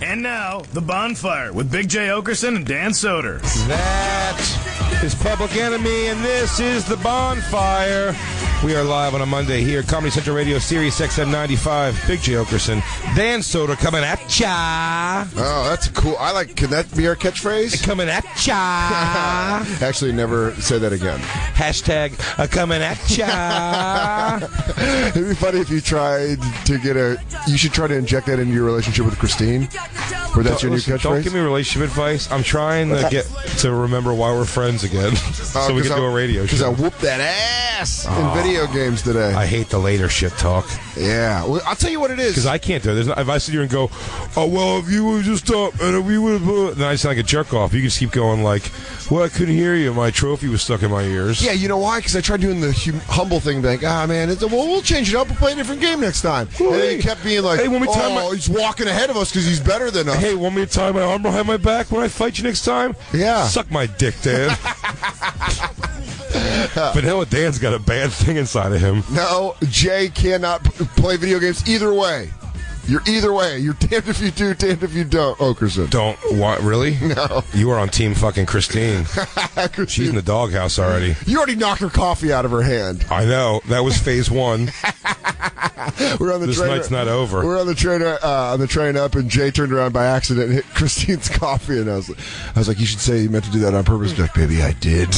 And now, The Bonfire with Big J. Oakerson and Dan Soder. That is Public Enemy, and this is The Bonfire. We are live on a Monday here at Comedy Central Radio, Sirius XM 95. Big J. Oakerson, Dan Soder coming at ya. Oh, that's cool. Can that be our catchphrase? Coming at ya. Actually, never say that again. Hashtag coming at ya. It'd be funny if you tried to you should try to inject that into your relationship with Christine. Or that's your new catchphrase? Don't give me relationship advice. I'm trying to get to remember why we're friends again. So we can do a radio show. Because I whooped that ass in video games today. I hate the later shit talk. Yeah. Well, I'll tell you what it is. Because I can't do it. If I sit here and go, oh, well, if you would just stop, and if we would have... Then I sound like a jerk off. You can just keep going like, well, I couldn't hear you. My trophy was stuck in my ears. Yeah, you know why? Because I tried doing the humble thing, like, man, we'll change it up. We'll play a different game next time. And then he kept being like, hey, he's walking ahead of us because he's better than us. Hey, want me to tie my arm behind my back when I fight you next time? Yeah. Suck my dick, Dan. Vanilla Dan's got a bad thing inside of him. No, Jay cannot play video games either way. You're either way. You're damned if you do, damned if you don't, Oakerson. Don't. What, really? No. You are on team fucking Christine. She's in the doghouse already. You already knocked her coffee out of her hand. I know. That was phase one. We're on the this train. night's not over. We're on the train up, and Jay turned around by accident and hit Christine's coffee, and I was like, you should say you meant to do that on purpose. She's like, maybe I did.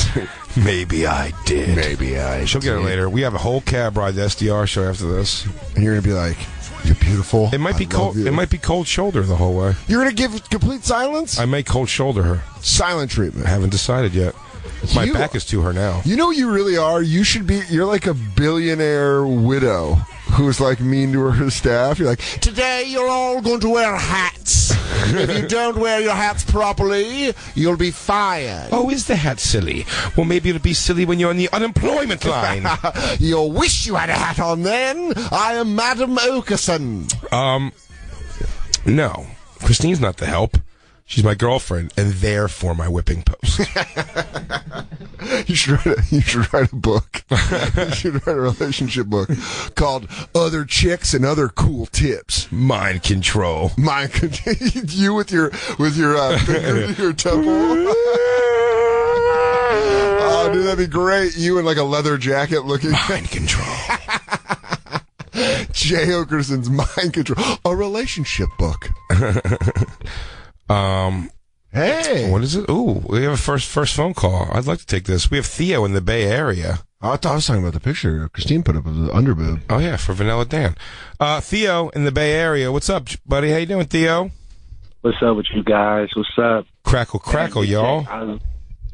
Maybe I did. Maybe I She'll get it later. We have a whole cab ride to SDR show after this. And you're going to be like, you're beautiful. It might be cold. It might be cold shoulder the whole way. You're going to give complete silence? I may cold shoulder her. Silent treatment. I haven't decided yet. My back is to her now. You know what you really are? You're like a billionaire widow who's like mean to her staff. You're like, today you're all going to wear hats. If you don't wear your hats properly, you'll be fired. Oh, is the hat silly? Well, maybe it'll be silly when you're on the unemployment line. You'll wish you had a hat on then. I am Madam Oakerson. No. Christine's not the help. She's my girlfriend, and therefore my whipping post. You should write a book. You should write a relationship book called "Other Chicks and Other Cool Tips." Mind control. You with your finger to your temple. Oh, dude, that'd be great. You in like a leather jacket, looking. Mind control. Jay Oakerson's Mind Control, a relationship book. Hey, what is it? Ooh, we have a first phone call. I'd like to take this. We have Theo in the Bay Area. I thought I was talking about the picture Christine put up of the underboob. Oh yeah, for Vanilla Dan. Theo in the Bay Area. What's up, buddy? How you doing, Theo? What's up with you guys? What's up? Crackle, y'all.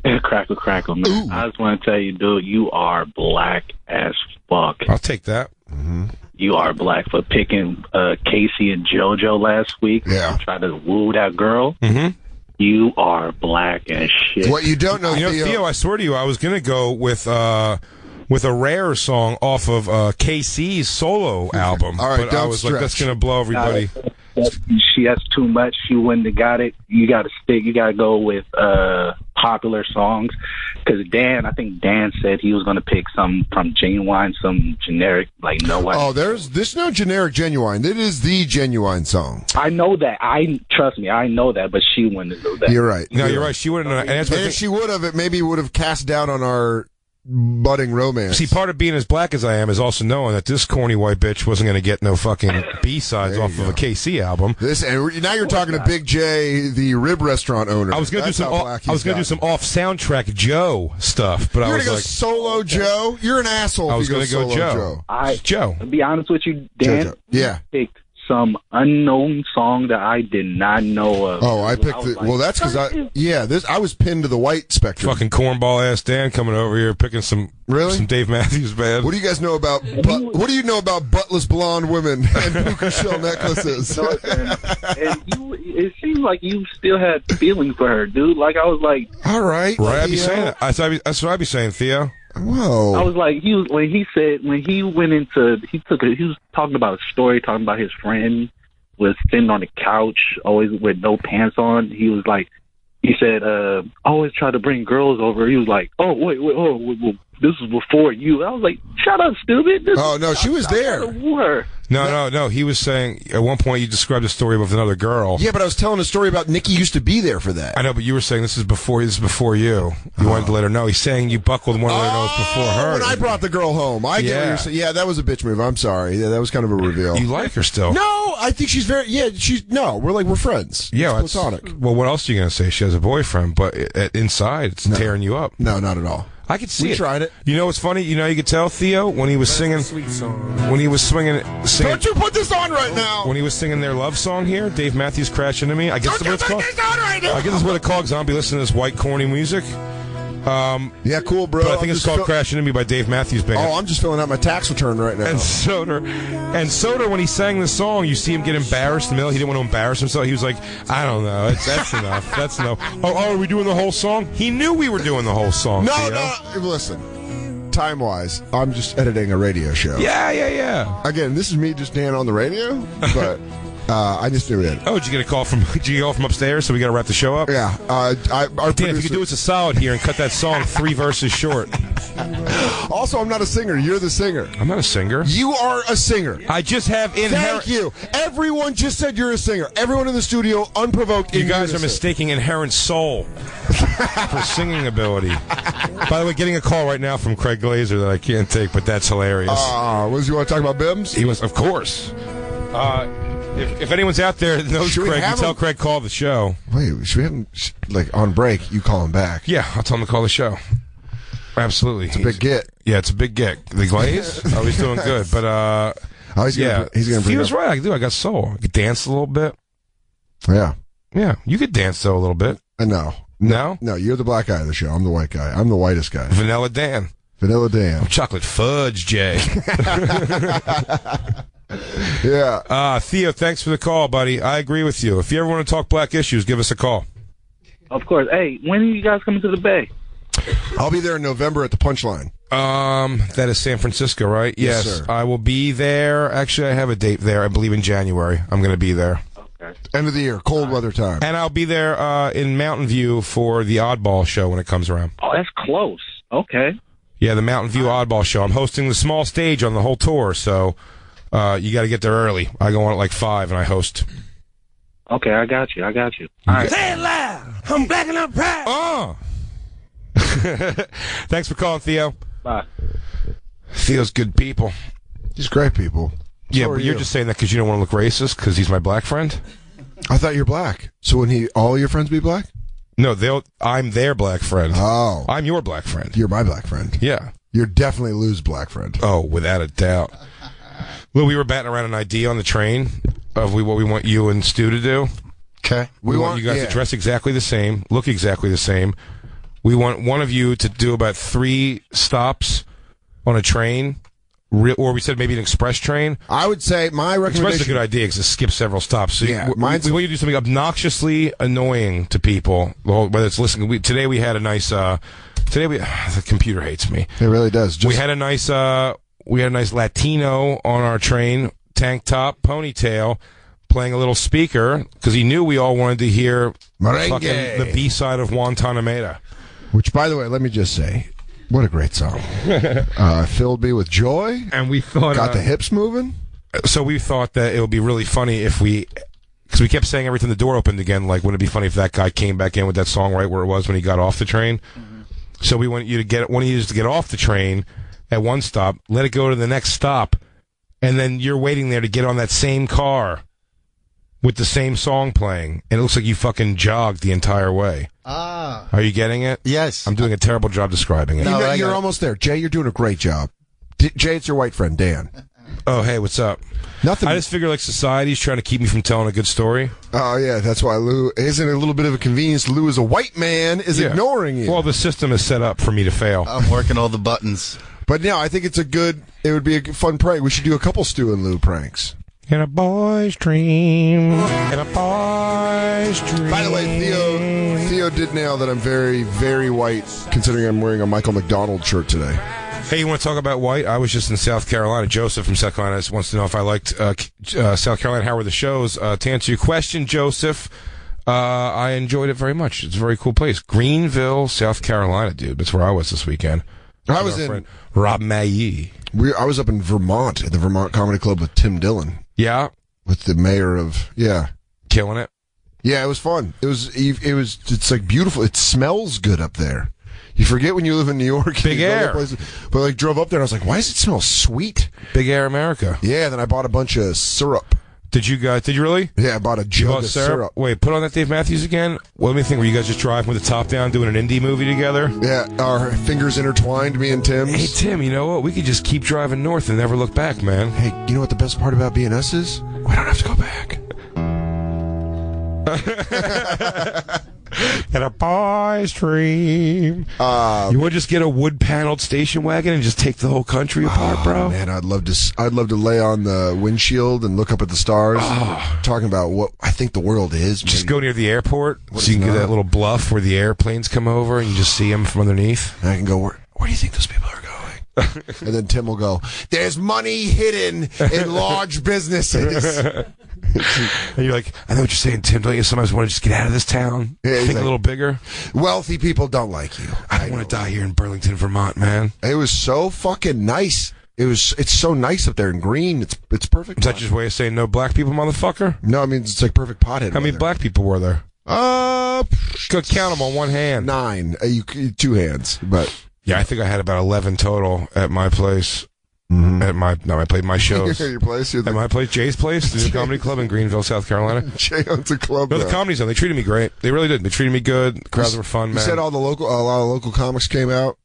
Crackle, man. Ooh. I just want to tell you, dude, you are black as fuck. I'll take that. Mm-hmm. You are black for picking Casey and JoJo last week. Yeah. Try to woo that girl. Mm-hmm. You are black as shit. What you don't know, Theo, I swear to you, I was going to go with a rare song off of KC's solo album. All right, but I was like, that's going to blow everybody. She has too much. She wouldn't have got it. You got to stick. You got to go with popular songs. Because I think Dan said he was going to pick some from Genuine, some generic, like no one. Oh, there's no generic Genuine. It is the Genuine song. I know that. Trust me, I know that. But she wouldn't have known that. You're right. No, you're right. She wouldn't. And if she would have, it maybe would have cast doubt on our budding romance. See, part of being as black as I am is also knowing that this corny white bitch wasn't going to get no fucking B-sides off of a KC album. Now you're talking to Big J, the rib restaurant owner. I was going to do some off soundtrack Joe stuff, but I was like solo Joe. You're an asshole. I was going to go Joe. Joe. To be honest with you, Dan, Joe. Yeah. Picked some unknown song that I did not know of. Oh, I picked it. Well, that's because I was pinned to the white spectrum. Fucking cornball ass Dan coming over here picking some Dave Matthews band. What do you guys know about? What do you know about buttless blonde women and puka shell necklaces? It seems like you still had feelings for her, dude. Like I was like, all right, I'd be saying that. That's what I'd be saying, Theo. Whoa! I was like, he was talking about a story, talking about his friend was sitting on the couch, always with no pants on. He was like, he said, I always try to bring girls over. He was like, oh wait, this was before you. I was like, shut up, stupid. No, she was there. Woo her. No. He was saying at one point you described a story with another girl. Yeah, but I was telling a story about Nikki used to be there for that. I know, but you were saying this is before you. You wanted to let her know. He's saying you buckled one of their nose before her. When I brought the girl home. I get what you're saying. Yeah, that was a bitch move. I'm sorry. Yeah, that was kind of a reveal. You like her still? No, I think she's very. Yeah, we're friends. Yeah, it's platonic. Well, what else are you going to say? She has a boyfriend, but inside it's tearing you up. No, not at all. I could see we tried it. You know what's funny? You could tell Theo when he was singing, when he was singing. Don't you put this on right now? When he was singing their love song here, Dave Matthews Crash Into Me. I guess that's what it's called. I guess that's what it's called. I'll be listening to this white corny music. Yeah, cool, bro. But I think it's called Crash Into Me by Dave Matthews Band. Oh, I'm just filling out my tax return right now. And Soder, when he sang the song, you see him get embarrassed in the middle. He didn't want to embarrass himself. He was like, I don't know. That's enough. That's enough. Oh, are we doing the whole song? He knew we were doing the whole song. No. Listen, time-wise, I'm just editing a radio show. Yeah. Again, this is me just Dan on the radio, but... I just knew it. Oh, did you get a call from upstairs? So we got to wrap the show up. Yeah. Our Dan, if you could do us a solid here and cut that song 3 verses short. Also, I'm not a singer. You're the singer. I'm not a singer. You are a singer. I just have inherent. Thank you. Everyone just said you're a singer. Everyone in the studio, unprovoked. You guys are mistaking inherent soul for singing ability. By the way, getting a call right now from Craig Glazer that I can't take, but that's hilarious. You want to talk about bims? He was, of course. If anyone's out there that knows Craig, you tell Craig call the show. Wait, should we have him, on break, you call him back? Yeah, I'll tell him to call the show. Absolutely. It's a big get. Yeah, it's a big get. The Glaze? Oh, he's doing good. But, he's going to bring he was right. I got soul. I could dance a little bit. Yeah. Yeah, you could dance, though, a little bit. No. No? No, you're the black guy of the show. I'm the white guy. I'm the whitest guy. Vanilla Dan. I'm chocolate fudge, Jay. Yeah. Theo, thanks for the call, buddy. I agree with you. If you ever want to talk black issues, give us a call. Of course. Hey, when are you guys coming to the Bay? I'll be there in November at the Punchline. That is San Francisco, right? Yes, sir. I will be there. Actually, I have a date there. I believe in January. I'm going to be there. Okay. End of the year, cold weather time. And I'll be there in Mountain View for the Oddball show when it comes around. Oh, that's close. Okay. Yeah, the Mountain View Oddball show. I'm hosting the small stage on the whole tour, so you got to get there early. I go on at like 5 and I host. Okay, I got you. All right. Say it loud. I'm black and I'm proud. Oh. Thanks for calling, Theo. Bye. Theo's good people. He's great people. Yeah, but you're just saying that because you don't want to look racist because he's my black friend? I thought you're black. So when all your friends be black? No, I'm their black friend. Oh. I'm your black friend. You're my black friend. Yeah. You're definitely Lou's black friend. Oh, without a doubt. Lou, we were batting around an idea on the train of what we want you and Stu to do. Okay. We want you guys to dress exactly the same, look exactly the same. We want one of you to do about 3 stops on a train, or we said maybe an express train. I would say my recommendation... Express is a good idea because it skips several stops. So yeah, we want you to do something obnoxiously annoying to people, whether it's listening. Today we had a nice... the computer hates me. It really does. We had a nice Latino on our train, tank top, ponytail, playing a little speaker because he knew we all wanted to hear the B-side of Guantanamera. Which, by the way, let me just say, what a great song. Filled me with joy. And we thought... Got the hips moving. So we thought that it would be really funny if because we kept saying every time the door opened again, like, wouldn't it be funny if that guy came back in with that song right where it was when he got off the train? Mm-hmm. So we want you to get off the train at one stop, let it go to the next stop, and then you're waiting there to get on that same car with the same song playing, and it looks like you fucking jogged the entire way. Ah. Are you getting it? Yes. I'm doing a terrible job describing it. No, you're almost there. Jay, you're doing a great job. Jay, it's your white friend, Dan. Oh, hey, what's up? Nothing. I just figure like society's trying to keep me from telling a good story. Oh, yeah, that's why Lou isn't a little bit of a convenience. Lou is a white man, ignoring you. Well, the system is set up for me to fail. I'm working all the buttons. But no, I think it would be a fun prank. We should do a couple Stu and Lou pranks. In a boy's dream. In a boy's dream. By the way, Theo did nail that I'm very, very white, considering I'm wearing a Michael McDonald shirt today. Hey, you want to talk about white? I was just in South Carolina. Joseph from South Carolina wants to know if I liked South Carolina. How were the shows? To answer your question, Joseph, I enjoyed it very much. It's a very cool place. Greenville, South Carolina, dude. That's where I was this weekend. I was in. Friend Rob Mailly. I was up in Vermont at the Vermont Comedy Club with Tim Dillon. Yeah, with the mayor of killing it. Yeah, it was fun. It's like beautiful. It smells good up there. You forget when you live in New York. Big air. But like drove up there and I was like, why does it smell sweet? Big air America. Yeah, then I bought a bunch of syrup. Did you really? Yeah, I bought a jug of syrup. Wait, put on that Dave Matthews again. Well, let me think. Were you guys just driving with the top down doing an indie movie together? Yeah, our fingers intertwined, me and Tim. Hey, Tim, you know what? We could just keep driving north and never look back, man. Hey, you know what the best part about being us is? We don't have to go back. And a boy's dream. You want to just get a wood-paneled station wagon and just take the whole country apart, bro? Man, I'd love to lay on the windshield and look up at the stars, talking about what I think the world is. Just go near the airport so you can get that little bluff where the airplanes come over and you just see them from underneath. And I can go, where do you think those people are going? And then Tim will go, there's money hidden in large businesses. And you're like, I know what you're saying, Tim. Don't you sometimes want to just get out of this town? Yeah, Think a little bigger? Wealthy people don't like you. I don't want to die here in Burlington, Vermont, man. It was so fucking nice. It's so nice up there in green. It's perfect. Is that just a way of saying no black people, motherfucker? No, I mean, it's like perfect pothead. How many black people were there? Could count them on one hand. 9. You 2 hands, but yeah, I think I had about 11 total at my place. Mm-hmm. At my shows. Your place? At my place, Jay's Place, the new comedy club in Greenville, South Carolina. Jay owns a club. No, the Comedy Zone. They treated me great. They really did. They treated me good. The crowds were fun, man. You said a lot of local comics came out.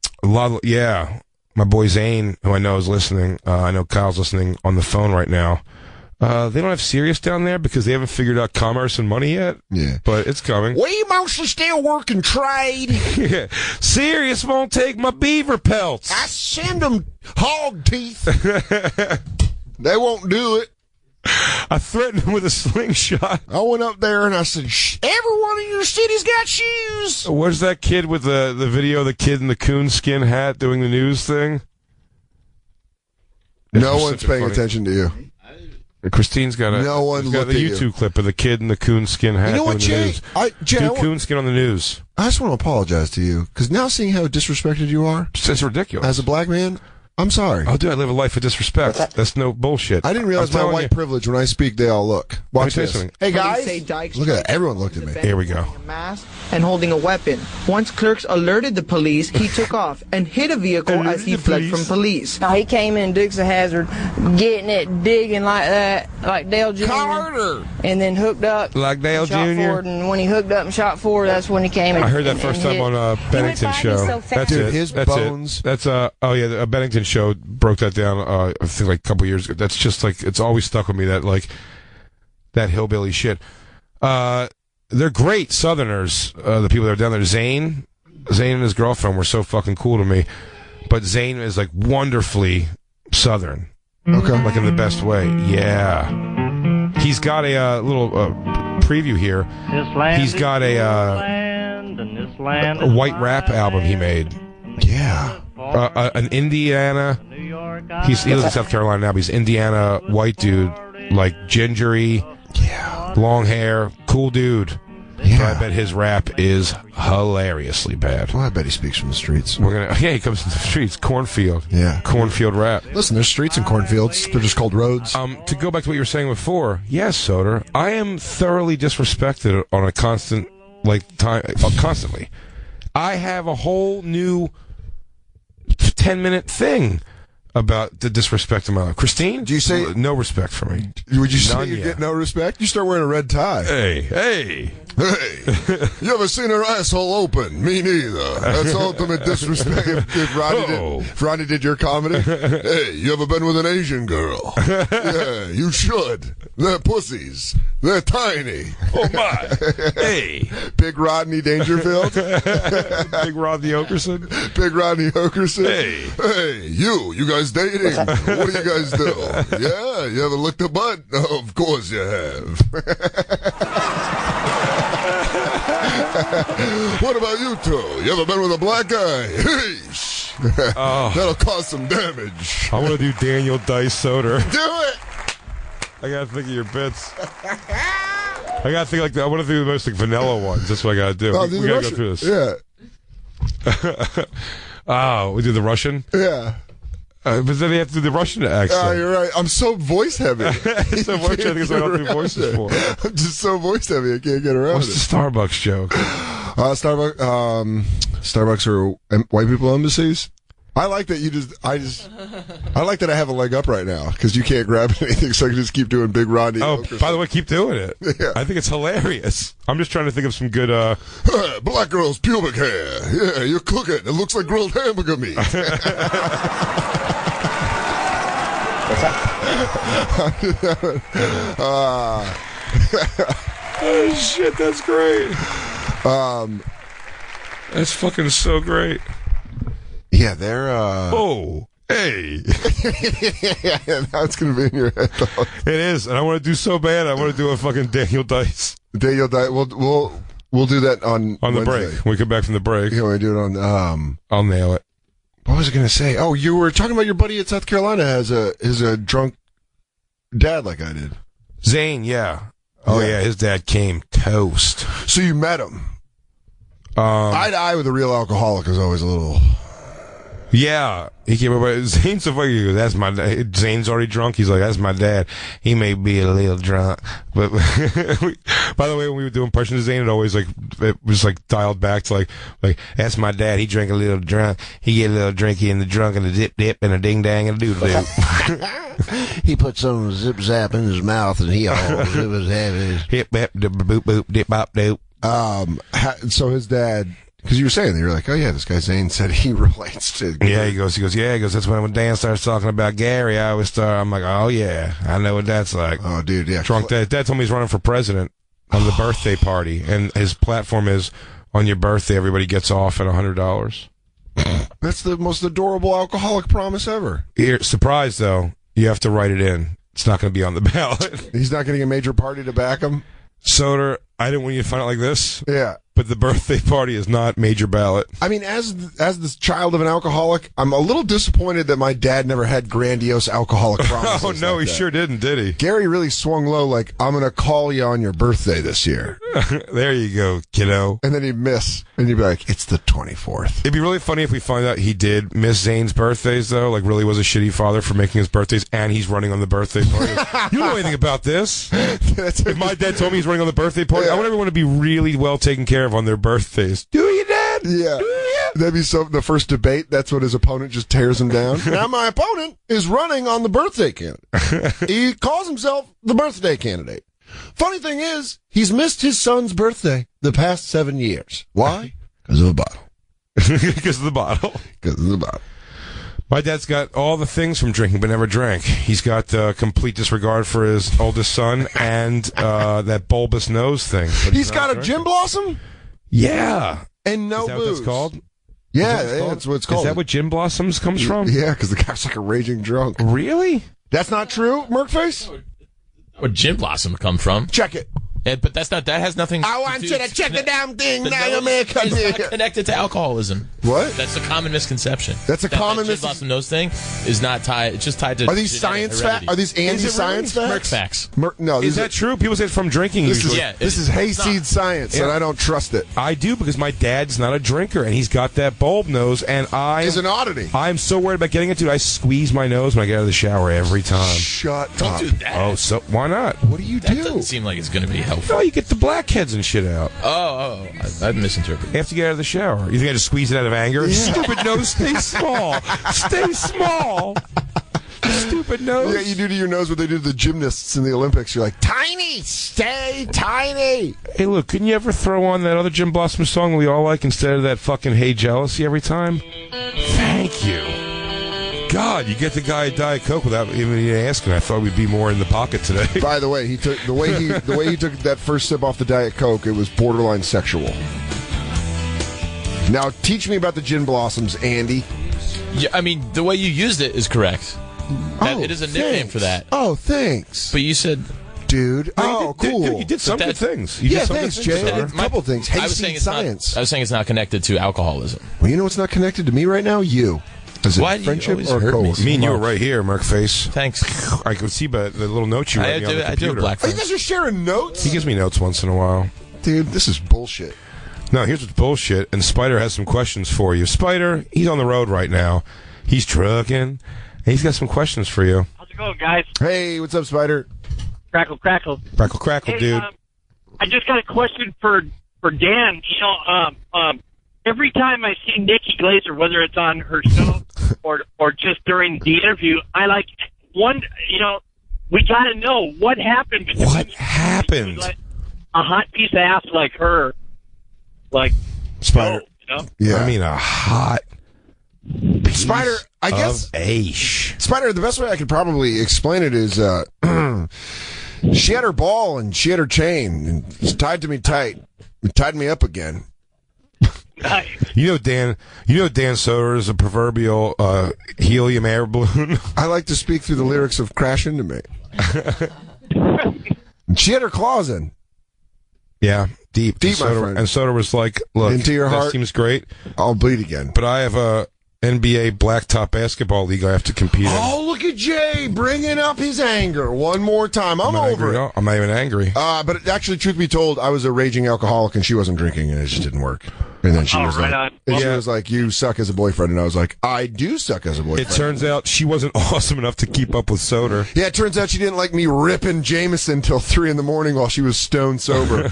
Yeah. My boy Zane, who I know is listening. I know Kyle's listening on the phone right now. They don't have Sirius down there because they haven't figured out commerce and money yet. Yeah. But it's coming. We mostly still work and trade. Yeah. Sirius won't take my beaver pelts. I send them hog teeth. They won't do it. I threatened them with a slingshot. I went up there and I said, everyone in your city's got shoes. Where's that kid with the video of the kid in the coonskin hat doing the news thing? No one's paying attention to you. Christine's got a YouTube clip of the kid in the coonskin hat. You know what, doing Jay? the news. Coonskin on the news. I just want to apologize to you because now seeing how disrespected you are, it's ridiculous. As a black man, I'm sorry. Oh, dude, I live a life of disrespect. That's no bullshit. I didn't realize my white privilege when I speak. They all look. Watch this. Hey guys, look at that. Everyone looked at me. Here we go. A mask and holding a weapon. Once clerks alerted the police, he took off and hit a vehicle as he fled from police. Now he came in Dukes of Hazzard, getting it, digging like that, like Dale Jr. Carter. And then hooked up like Dale shot Jr. Forward, and when he hooked up and shot forward, that's when he came in. I heard that first time on Bennington show. That's Dude, it. his That's bones. It. That's a Bennington show broke that down. I think like a couple years ago. That's just like it's always stuck with me that hillbilly shit. They're great Southerners. The people that are down there. Zane and his girlfriend were so fucking cool to me. But Zane is like wonderfully Southern. Okay, like in the best way. Yeah. He's got a little preview here. He's got a white rap album he made. Yeah. An Indiana. He lives in South Carolina now, but he's Indiana white dude, like gingery, long hair, cool dude. Yeah. But I bet his rap is hilariously bad. Well, I bet he speaks from the streets. He comes from the streets. Cornfield. Yeah. Cornfield rap. Listen, there's streets and cornfields. They're just called roads. To go back to what you were saying before, yes, Soder, I am thoroughly disrespected on a constant, constantly. I have a whole new 10-minute thing about the disrespect of my life. Christine? Do you say no respect for me? Would you say you get no respect? You start wearing a red tie. Hey. You ever seen her asshole open? Me neither. That's ultimate disrespect. If Ronnie did your comedy, hey, you ever been with an Asian girl? Yeah, you should. They're pussies. They're tiny. Oh my. Hey. Big Rodney Dangerfield. Big Rodney Oakerson. Big Rodney Oakerson. Hey, you guys dating? What do you guys do? Yeah, you ever licked a butt? Oh, of course you have. What about you two? You ever been with a black guy? That'll cause some damage. I want to do Daniel Dice Soder. Do it. I gotta think of your bits. I gotta think I want to do the most vanilla ones. That's what I gotta do. We gotta go through this. Yeah. Oh, we do the Russian? Yeah. But then they have to do the Russian accent. You're right. I'm so voice heavy. So much, I think it's what I do voices for. I'm just so voice heavy. I can't get around What's it. the Starbucks joke? Starbucks are white people embassies. I like that I like that I have a leg up right now because you can't grab anything, so I can just keep doing Big Rodney. Oh, by the way, keep doing it. Yeah. I think it's hilarious. I'm just trying to think of some good. Black girl's pubic hair. Yeah, you're cooking. It looks like grilled hamburger meat. Oh shit, that's great. That's fucking so great. Yeah, they're. Oh, hey. Yeah, now it's gonna be in your head. Though. It is, and I want to do so bad. I want to do a fucking Daniel Dice Daniel, we'll do that on the Wednesday. break. When we come back from the break. Yeah, we do it on. I'll nail it. What was I gonna say? Oh, you were talking about your buddy at South Carolina has a drunk dad like I did. Zane, yeah. Oh yeah, his dad came toast. So you met him. Eye to eye with a real alcoholic is always a little. Yeah, he came over. Zane's so funny. He goes, "That's my dad." Zane's already drunk. He's like, "That's my dad. He may be a little drunk, but." By the way, when we were doing impressions of Zane, it was like dialed back to like that's my dad. He drank a little drunk. He get a little drinky in the drunk and a dip and a ding dang and a doodle doo. He put some zip zap in his mouth and he always it was heavy. Hip bap boop boop dip bop doop. So his dad. Because you were saying that, you're like, oh yeah, this guy Zane said he relates to. Yeah, he goes. That's when Dan starts talking about Gary. I always start. I'm like, oh yeah, I know what that's like. Oh dude, yeah. Drunk dad. Dad told me he's running for president on the birthday party, and his platform is on your birthday, everybody gets off at $100. That's the most adorable alcoholic promise ever. You're surprised though. You have to write it in. It's not going to be on the ballot. He's not getting a major party to back him. Soder, I didn't want you to find out like this. Yeah. But the birthday party is not major ballot. I mean, as the child of an alcoholic, I'm a little disappointed that my dad never had grandiose alcoholic promises. Oh, no, like he that. sure didn't, did he? Gary really swung low, like, I'm going to call you on your birthday this year. There you go, kiddo. And then he'd miss, and you'd be like, it's the 24th. It'd be really funny if we find out he did miss Zane's birthdays, though, like really was a shitty father for making his birthdays, and he's running on the birthday party. You don't know anything about this. If my dad told me he's running on the birthday party, I want everyone to be really well taken care of on their birthdays. Do you, Dad? Yeah. That'd be the first debate. That's when his opponent just tears him down. Now my opponent is running on the birthday candidate. He calls himself the birthday candidate. Funny thing is, he's missed his son's birthday the past 7 years. Why? Because of a bottle. Because of the bottle. Because of the bottle. My dad's got all the things from drinking, but never drank. He's got complete disregard for his oldest son and that bulbous nose thing. He's got a gin blossom? Yeah. And no Is that booze. what that's called? Yeah, that's what it's called. Is that what gin blossoms comes from? Yeah, because the guy's like a raging drunk. Really? That's not true, Merkface? Where gin blossom come from? Check it. But that has nothing. I want you to check the damn thing. But Now no, you're making it's not connected to alcoholism. What? That's a common misconception. That's a common gin blossom nose thing is not tied. It's just tied to. Are these science facts? Are these anti-science Merc facts? facts. No. Is that true? People say it's from drinking. This usually. is hayseed science, and I don't trust it. I do because my dad's not a drinker, and he's got that bulb nose, and It's an oddity. I'm so worried about getting it, dude. I squeeze my nose when I get out of the shower every time. Shut Don't up. do that. Oh, so why not? What do you That do? doesn't seem like it's going to be helpful. No, you get the blackheads and shit out. I've misinterpreted. After you get out of the shower. You think I just squeeze it out of anger? Yeah. Stupid nose, stay small. Stay small. Stupid nose. Yeah, you do to your nose what they do to the gymnasts in the Olympics. You're like, tiny, stay tiny. Hey, look, couldn't you ever throw on that other Jim Blossom song we all like instead of that fucking Hey Jealousy every time? Thank you. God, you get the guy a Diet Coke without even asking. I thought we'd be more in the pocket today. By the way, he took the way he took that first sip off the Diet Coke. It was borderline sexual. Now, teach me about the gin blossoms, Andy. Yeah, I mean, the way you used it is correct. It is a nickname thanks. for that. Oh, thanks, But you said dude. Oh, cool. You did some good things. You Yeah, did some thanks, good Jay. things, I did Soder. a couple things. I was saying Hayseed it's science. not. I was saying it's not connected to alcoholism. Well, you know what's not connected to me right now? You. Is it Why do you friendship always or hurt me? cold? Me and you were right here, Merkface. Thanks. I could see by the little notes you write me on the I do computer. have black Oh, you friends. guys are sharing notes? He gives me notes once in a while. Dude, this is bullshit. No, here's what's bullshit, and Spider has some questions for you. Spider, he's on the road right now. He's trucking, and he's got some questions for you. How's it going, guys? Hey, what's up, Spider? Crackle, crackle. Crackle, crackle, Hey, dude. I just got a question for Dan. You know, every time I see Nikki Glazer, whether it's on her show or just during the interview, I like one. You know, we got to know what happened. between What you. happened? Like, a hot piece of ass like her, like Spider. you know? Yeah. I mean, a hot Spider, I guess. of Aish. Spider, the best way I could probably explain it is she had her ball and she had her chain and it's tied to me tight. It tied me up again. You know Dan Soder is a proverbial helium air balloon. I like to speak through the lyrics of Crash Into Me. And she had her claws in. Yeah, deep, Deep, and Soder, my friend. And Soder was like, "Look, Into your that heart. seems great, I'll bleed again. but I have a NBA blacktop basketball league I have to compete in." Oh, look at Jay bringing up his anger one more time. I'm not over angry it. at all. I'm not even angry. But actually, truth be told, I was a raging alcoholic and she wasn't drinking and it just didn't work. And then she Oh, was right like, on. and she Yeah. was like, "You suck as a boyfriend," and I was like, "I do suck as a boyfriend." It turns out she wasn't awesome enough to keep up with Soder. Yeah, it turns out she didn't like me ripping Jameson till 3 a.m. while she was stone sober.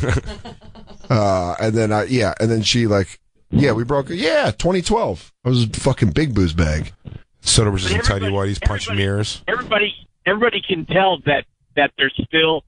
And then she we broke. Yeah, 2012. I was a fucking big booze bag. Soder was just in tidy Everybody- whities punching mirrors. Everybody can tell that there's still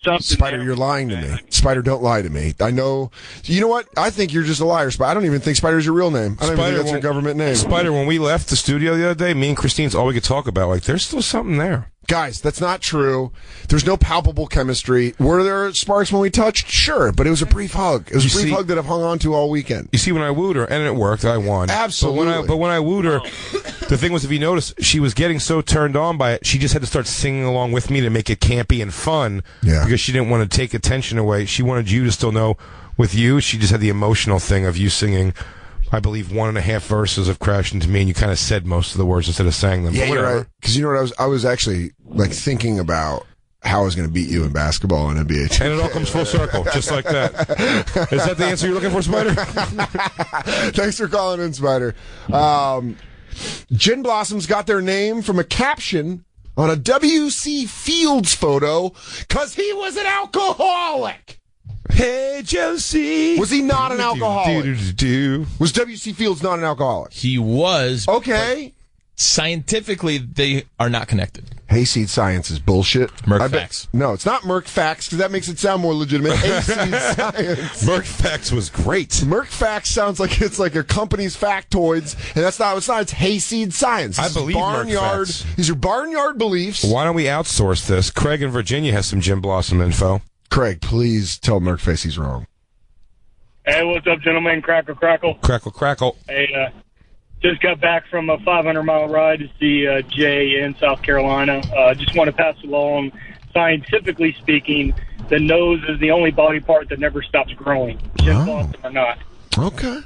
something. Spider, there. you're lying to me. Spider, don't lie to me. I know. You know what? I think you're just a liar, Spider. I don't even think Spider's your real name. I don't even think that's your government name. Spider, when we left the studio the other day, me and Christine's all we could talk about. Like, there's still something there. Guys, that's not true. There's no palpable chemistry. Were there sparks when we touched? Sure, but it was a brief hug. It was a brief hug that I've hung on to all weekend. You see, when I wooed her, and it worked, I won. Absolutely. But when I wooed her, the thing was, if you notice, she was getting so turned on by it, she just had to start singing along with me to make it campy and fun. Yeah. Because she didn't want to take attention away. She wanted you to still know, with you, she just had the emotional thing of you singing, I believe, 1.5 verses of Crash Into Me, and you kind of said most of the words instead of sang them. Yeah, But you're whatever. right. Because you know what? I was actually thinking about how I was going to beat you in basketball in NBA. And it all comes full circle, just like that. Is that the answer you're looking for, Spider? Thanks for calling in, Spider. Gin Blossoms got their name from a caption on a W.C. Fields photo because he was an alcoholic. Hey, Josie. Was he not an alcoholic? Do. Was W.C. Fields not an alcoholic? He was. Okay. Scientifically, they are not connected. Hayseed science is bullshit. Merc facts. No, it's not Merc facts because that makes it sound more legitimate. Hayseed science. Merc Facts was great. Merc facts sounds like it's like a company's factoids, and that's not. It's not. It's hayseed science. I This is believe Merc barnyard. facts. These are barnyard beliefs. Why don't we outsource this? Craig in Virginia has some Jim Blossom info. Craig, please tell Merkface he's wrong. Hey, what's up, gentlemen? Crackle, crackle. Crackle, crackle. Hey, just got back from a 500-mile ride to see Jay in South Carolina. Just want to pass along, scientifically speaking, the nose is the only body part that never stops growing, Jim Blossom or not. Okay.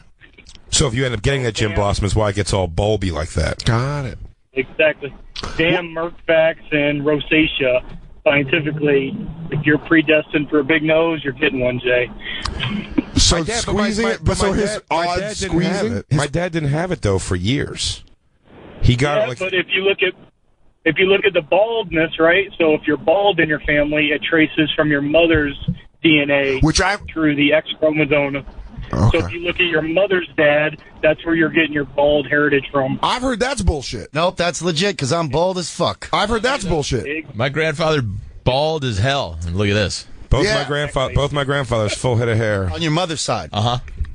So if you end up getting that Jim Blossom is why it gets all bulby like that. Got it. Exactly. Damn Merkfax and rosacea. Scientifically, if you're predestined for a big nose, you're getting one, Jay. So My dad- squeezing my- it, but so my his dad- my odd dad didn't have squeezing. it. My dad didn't have it though for years. He got Yeah, it like but if you look at the baldness, right? So if you're bald in your family, it traces from your mother's DNA through the X chromosome. Okay. So if you look at your mother's dad, that's where you're getting your bald heritage from. I've heard that's bullshit. Nope, that's legit because I'm bald as fuck. I've heard that's bullshit. My grandfather bald as hell. And look at this. both my grandfathers full head of hair. On your mother's side.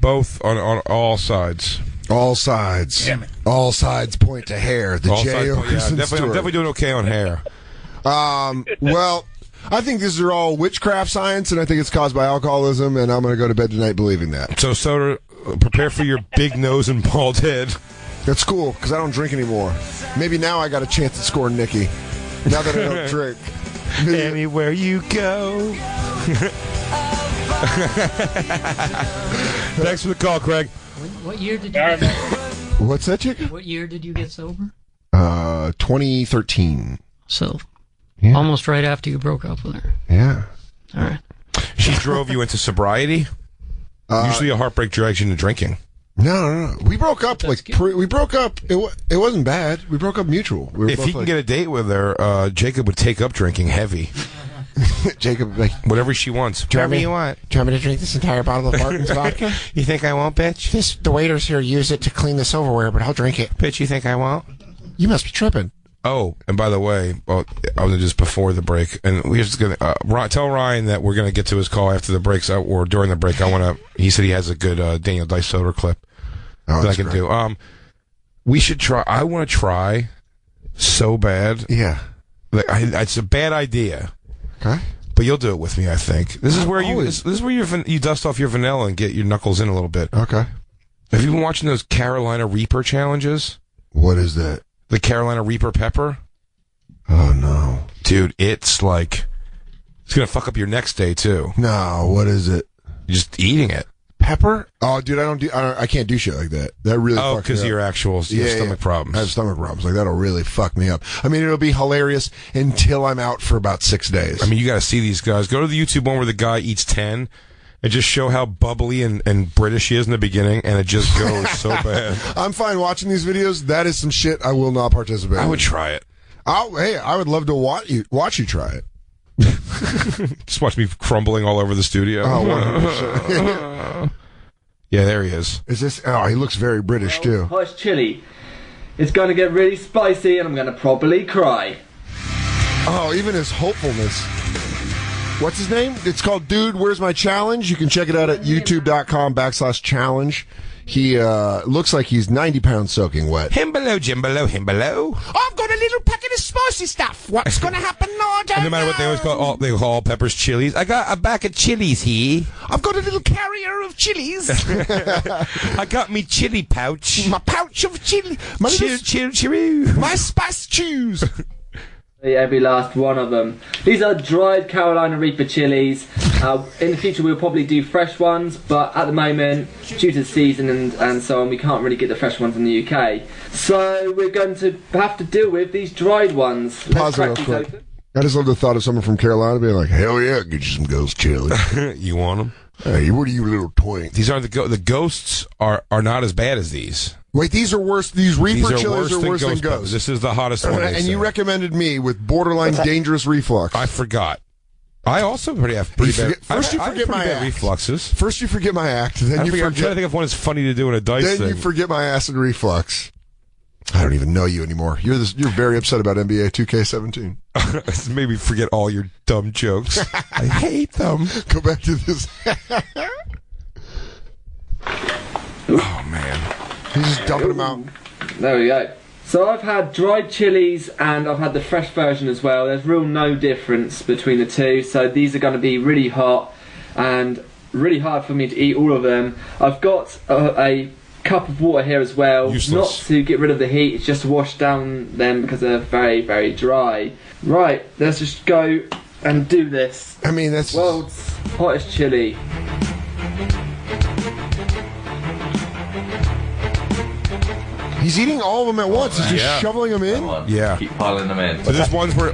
Both on all sides. All sides. Damn it. All sides point to hair. The All Jay sides- yeah, Oakerson I'm story. definitely doing okay on hair. Well, I think these are all witchcraft science, and I think it's caused by alcoholism, and I'm going to go to bed tonight believing that. So Soder, prepare for your big nose and bald head. That's cool, because I don't drink anymore. Maybe now I got a chance to score Nikki. Now that I don't drink. Anywhere you go. Thanks for the call, Craig. What year did you? What's that, chicken? What year did you get sober? 2013. So, Yeah. almost right after you broke up with her. Yeah. All right. She drove you into sobriety? Usually a heartbreak drags you into drinking. No. We broke up we broke up. It wasn't bad. We broke up mutual. We were If both he can get a date with her, Jacob would take up drinking heavy. Jacob, like, whatever she wants. Whatever you want. do you want me to drink this entire bottle of Barton's vodka? You think I won't, bitch? The waiters here use it to clean the silverware, but I'll drink it. Bitch, you think I won't? You must be tripping. Oh, and by the way, I was just before the break, and we're just gonna tell Ryan that we're gonna get to his call after the break, or during the break. He said he has a good Daniel Dice Soder clip that I can do. We should try. I want to try so bad. Yeah, it's a bad idea. Okay. But you'll do it with me, I think. This is where you dust off your vanilla and get your knuckles in a little bit. Okay. Have you been watching those Carolina Reaper challenges? What is that? The Carolina Reaper pepper? Oh, no. Dude, it's going to fuck up your next day, too. No, what is it? You're just eating it. Pepper? Oh, dude, I can't do shit like that. That really fucks me up. Because of your stomach problems. I have stomach problems. Like, that'll really fuck me up. I mean, it'll be hilarious until I'm out for about 6 days. I mean, you got to see these guys. Go to the YouTube one where the guy eats 10 and just show how bubbly and British he is in the beginning, and it just goes so bad. I'm fine watching these videos. That is some shit I will not participate in. I would try it. I would love to watch you try it. Just watch me crumbling all over the studio. Oh, 100%. Yeah, there he is. Is this? Oh, he looks very British too. Hot chili. It's going to get really spicy, and I'm going to probably cry. Oh, even his hopefulness. What's his name? It's called Dude, Where's My Challenge? You can check it out at youtube.com/challenge. He looks like he's 90 pounds soaking wet. Him below, Jim below, him below. I've got a little packet of spicy stuff. What's going to happen? I don't And no matter what, they always call all peppers chilies. I got a bag of chilies here. I've got a little carrier of chilies. I got me chili pouch. My pouch of chili. My spice chews. Every last one of them. These are dried Carolina Reaper chilies. In the future we'll probably do fresh ones, but at the moment, due to the season and so on, we can't really get the fresh ones in the UK. So we're going to have to deal with these dried ones. Let's crack these open. I just love the thought of someone from Carolina being like, hell yeah, get you some ghost chili. You want them? Hey, what are you little twink? These aren't the ghosts are not as bad as these. Wait, these are worse. These Reaper chilies are worse than ghosts. This is the hottest one. And you recommended me with borderline dangerous reflux. I forgot. I also have pretty bad. First, you forget my act. Refluxes. First, you forget my act. Then you forget. I'm trying to think of one that's funny to do in a dice thing. Then you forget my acid reflux. I don't even know you anymore. You're very upset about NBA 2K17. Maybe forget all your dumb jokes. I hate them. Go back to this. Oh man. He's just dumping them out. There we go. So I've had dried chilies and I've had the fresh version as well. There's no difference between the two. So these are going to be really hot and really hard for me to eat all of them. I've got a cup of water here as well. Useless. Not to get rid of the heat, it's just to wash down them because they're very, very dry. Right, let's just go and do this. I mean, that's world's hottest chili. He's eating all of them at once. He's just shoveling them in. Yeah. Keep piling them in. But there's ones where,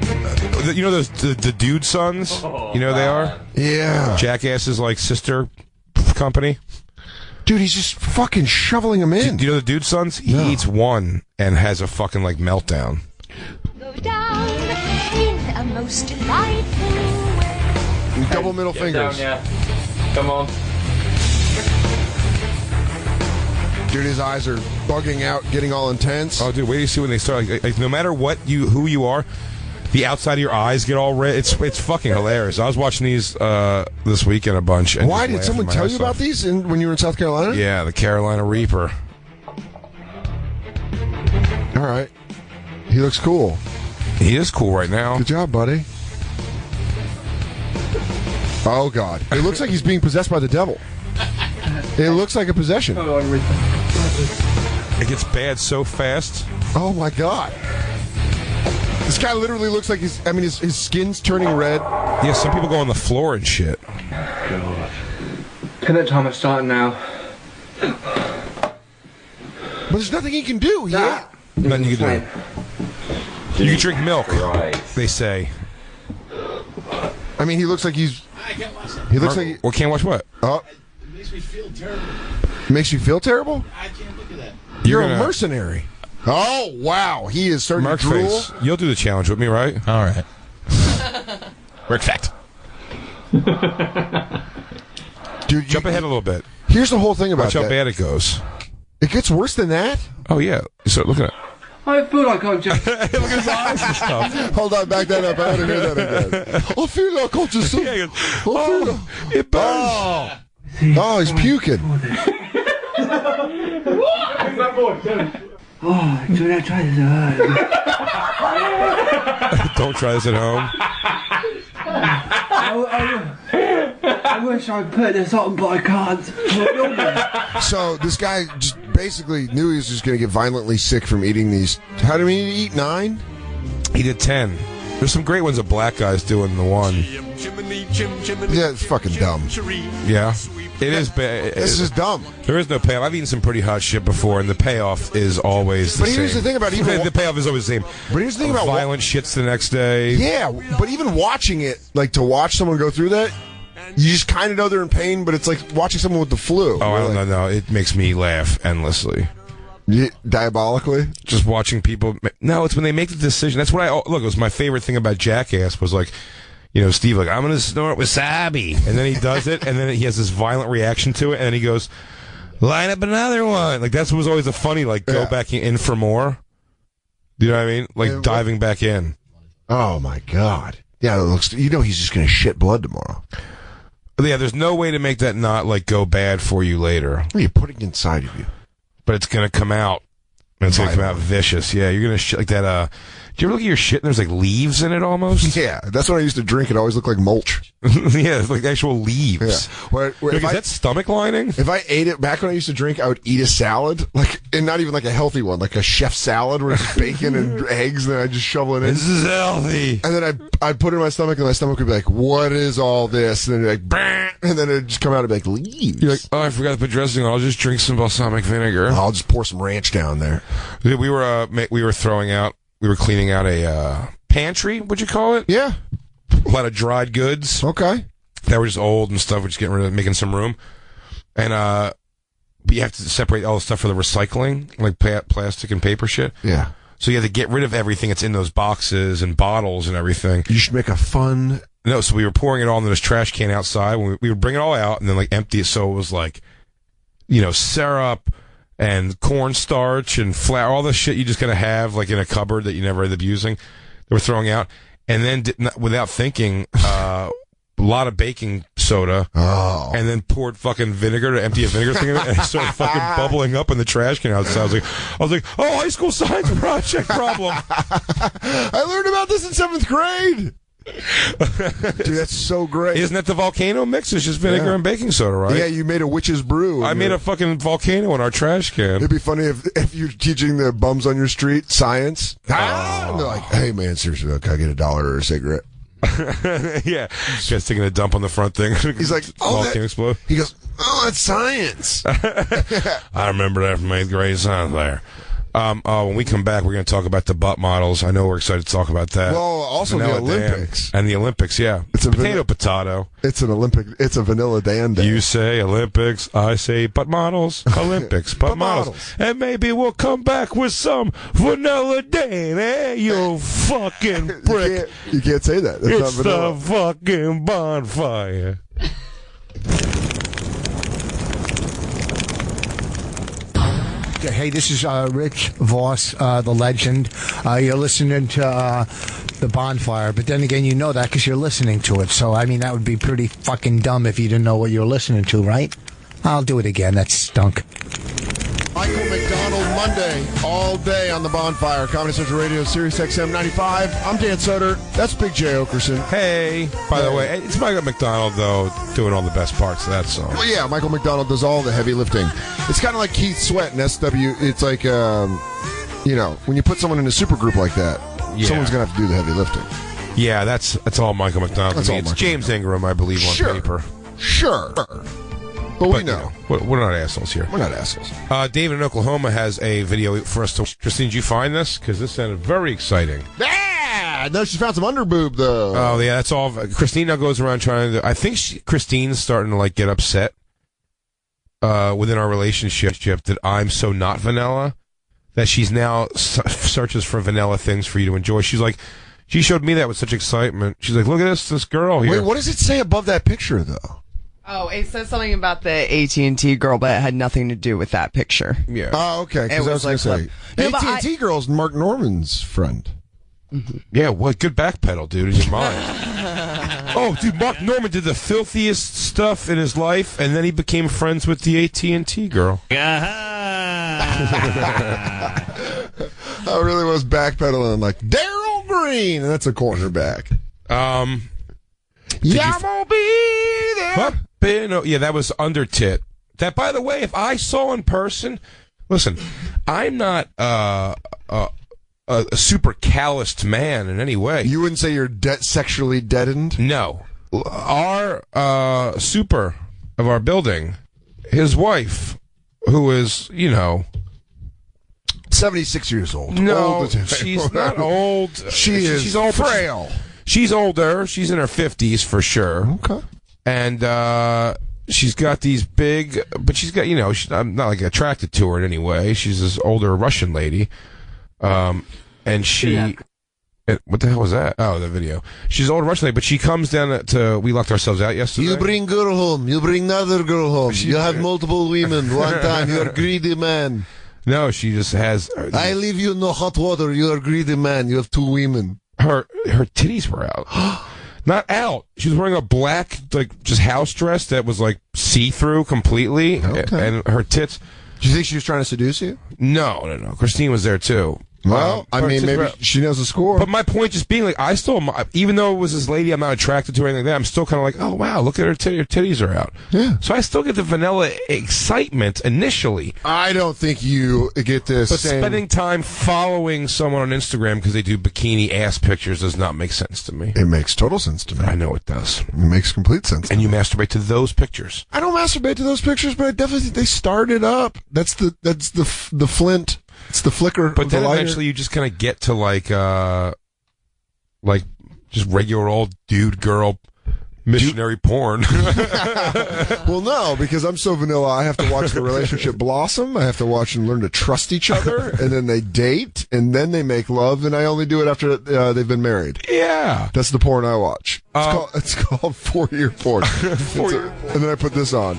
you know, those the dude sons. You know who they are. Yeah. Jackass's like sister company. Dude, he's just fucking shoveling them in. Do you know the dude sons? He eats one and has a fucking like meltdown. Go down in a most delightful way. Double middle fingers. Down, yeah. Come on. Dude, his eyes are bugging out, getting all intense. Oh, dude, wait till you see when they start. Like, no matter who you are, the outside of your eyes get all red. It's fucking hilarious. I was watching these this weekend a bunch. And why did someone tell you about these when you were in South Carolina? Yeah, the Carolina Reaper. All right, he looks cool. He is cool right now. Good job, buddy. Oh God, it looks like he's being possessed by the devil. It looks like a possession. It gets bad so fast. Oh my God. This guy literally looks like his skin's turning red. Yeah, some people go on the floor and shit. Pivot time is starting now. But there's nothing he can do. Nothing you can do. You can drink milk, they say. I mean, he looks like he looks like... Well, can't watch what? Oh. Makes me feel terrible. Makes you feel terrible? I can't look at that. You're a mercenary. Oh, wow. He is starting Mark to drool. Face, you'll do the challenge with me, right? All right. Rick Fact. Dude, jump ahead a little bit. Here's the whole thing about Watch how bad it goes. It gets worse than that? Oh, yeah. So look at it. I feel like I'm just... Look at his eyes and stuff. Hold on, back that up. I want to hear that again. I feel like I'm just... It burns. Oh, he's puking. Oh, do not try this at home. Don't try this at home. I wish I'd put this on, but I can't. So this guy just basically knew he was just going to get violently sick from eating these. How did he eat 9? He did 10. There's some great ones of black guys doing the one. Yeah, it's fucking dumb. Yeah. It is bad. This is dumb. There is no payoff. I've eaten some pretty hot shit before, and the payoff is always the same. But here's the thing about even... the payoff is always the same. But here's the thing about... Violent shits the next day. Yeah, but even watching it, like to watch someone go through that, you just kind of know they're in pain, but it's like watching someone with the flu. Oh, I don't know. No, it makes me laugh endlessly. Yeah, diabolically? Just watching people... No, it's when they make the decision. That's what I... Look, it was my favorite thing about Jackass was like... You know, Steve, like, I'm going to snort wasabi. And then he does it, and then he has this violent reaction to it, and then he goes, line up another one. Like, that was always a funny, like, go back in for more. Do you know what I mean? Like, diving back in. Oh, my God. Yeah, it looks, you know he's just going to shit blood tomorrow. Yeah, there's no way to make that not, like, go bad for you later. What are you putting inside of you? But it's going to come out. And it's going to come out vicious. Yeah, you're going to shit like that, do you ever look at your shit and there's like leaves in it almost? Yeah, that's when I used to drink. It always looked like mulch. Yeah, it's like actual leaves. Yeah. Is that stomach lining? If I ate it, back when I used to drink, I would eat a salad, like, and not even like a healthy one, like a chef salad where it's bacon and eggs, and then I'd just shovel it in. This is healthy. And then I'd put it in my stomach, and my stomach would be like, what is all this? And then it'd be like, and then it'd just come out and be like, leaves. You're like, oh, I forgot to put dressing on. I'll just drink some balsamic vinegar. I'll just pour some ranch down there. We were cleaning out a pantry, would you call it? Yeah. A lot of dried goods. Okay. That were just old and stuff. We're just getting rid of making some room. And but you have to separate all the stuff for the recycling, like plastic and paper shit. Yeah. So you have to get rid of everything that's in those boxes and bottles and everything. You should make a fun... No, so we were pouring it all into this trash can outside. We would bring it all out and then like empty it, so it was like, you know, syrup and cornstarch and flour, all the shit you just gotta have like in a cupboard that you never end up using. They were throwing out, and then without thinking, a lot of baking soda, and then poured fucking vinegar to empty a vinegar thing in it, and it started fucking bubbling up in the trash can outside. I was like, oh, high school science project problem. I learned about this in 7th grade. Dude, that's so great. Isn't that the volcano mix? It's just vinegar and baking soda, right? Yeah, you made a witch's brew. I made a fucking volcano in our trash can. It'd be funny if you're teaching the bums on your street science. And they're like, hey, man, seriously, can I get $1 or a cigarette? Yeah. Guy's taking a dump on the front thing. He's like, oh, volcano explode. He goes, oh, that's science. I remember that from 8th grade science there. When we come back, we're going to talk about the butt models. I know we're excited to talk about that. Well, also the Olympics. And the Olympics, yeah. It's a potato. It's an Olympic. It's a Vanilla Dan Day. You say Olympics, I say butt models. Olympics, butt models. And maybe we'll come back with some Vanilla Dan, eh? You fucking prick. You can't say that. That's it's not the fucking bonfire. Hey, this is Rich Voss, the legend. You're listening to the Bonfire, but then again, you know that because you're listening to it. So, I mean, that would be pretty fucking dumb if you didn't know what you're listening to, right? I'll do it again. That stunk. Michael McDonald Monday, all day on the Bonfire. Comedy Central Radio, Sirius XM 95. I'm Dan Soder. That's Big J. Oakerson. Hey, by the way, it's Michael McDonald, though, doing all the best parts of that song. Well, yeah, Michael McDonald does all the heavy lifting. It's kind of like Keith Sweat in SW. It's like, you know, when you put someone in a supergroup like that, someone's going to have to do the heavy lifting. Yeah, that's all Michael McDonald. That's all it's Michael James Ingram, I believe, on paper. Sure. But we know. We're not assholes here. We're not assholes. David in Oklahoma has a video for us to... Christine, did you find this? Because this sounded very exciting. Yeah! No, she found some underboob, though. Oh, yeah, that's all. Christine now goes around trying to... I think Christine's starting to, like, get upset within our relationship that I'm so not vanilla that she's now searches for vanilla things for you to enjoy. She's like, she showed me that with such excitement. She's like, look at this girl here. Wait, what does it say above that picture, though? Oh, it says something about the AT&T girl, but it had nothing to do with that picture. Yeah. Oh, okay. Because I was going to say, AT&T girl's Mark Norman's friend. Mm-hmm. Yeah, what good backpedal, dude, in your mind. Oh, dude, Mark Norman did the filthiest stuff in his life, and then he became friends with the AT&T girl. I really was backpedaling like Daryl Green, and that's a cornerback. Yeah, I'm gonna be there. Yeah, that was under tit. That, by the way, if I saw in person, listen, I'm not a super calloused man in any way. You wouldn't say you're sexually deadened? No. Our super of our building, his wife, who is, 76 years old. No, she's not old. She's old, frail. She's older. She's in her 50s for sure. Okay. And she's got these big, but she's got, I'm not like attracted to her in any way. She's this older Russian lady. And she, what the hell was that? Oh, the video. She's an older Russian lady, but she comes down we locked ourselves out yesterday. You bring girl home. You bring another girl home. You have multiple women one time. You're a greedy man. No, she just has. I leave you in the hot water. You're a greedy man. You have 2 women. Her titties were out. Not out. She was wearing a black, just house dress that was see-through completely. Okay. And her tits. Do you think she was trying to seduce you? No. Christine was there too. Well, I mean, maybe she knows the score. But my point just being, I still, even though it was this lady I'm not attracted to or anything like that, I'm still kind of like, oh, wow, look at her titties are out. Yeah. So I still get the vanilla excitement initially. I don't think you get this. But spending time following someone on Instagram because they do bikini ass pictures does not make sense to me. It makes total sense to me. I know it does. It makes complete sense. And you masturbate to those pictures. I don't masturbate to those pictures, but I definitely think they started up. That's the flint. It's the flicker. But then eventually you just kind of get to just regular old dude girl missionary porn. Well, no, because I'm so vanilla. I have to watch the relationship blossom. I have to watch and learn to trust each other, and then they date, and then they make love, and I only do it after they've been married. Yeah, that's the porn I watch. It's called 4-year porn. And then I put this on.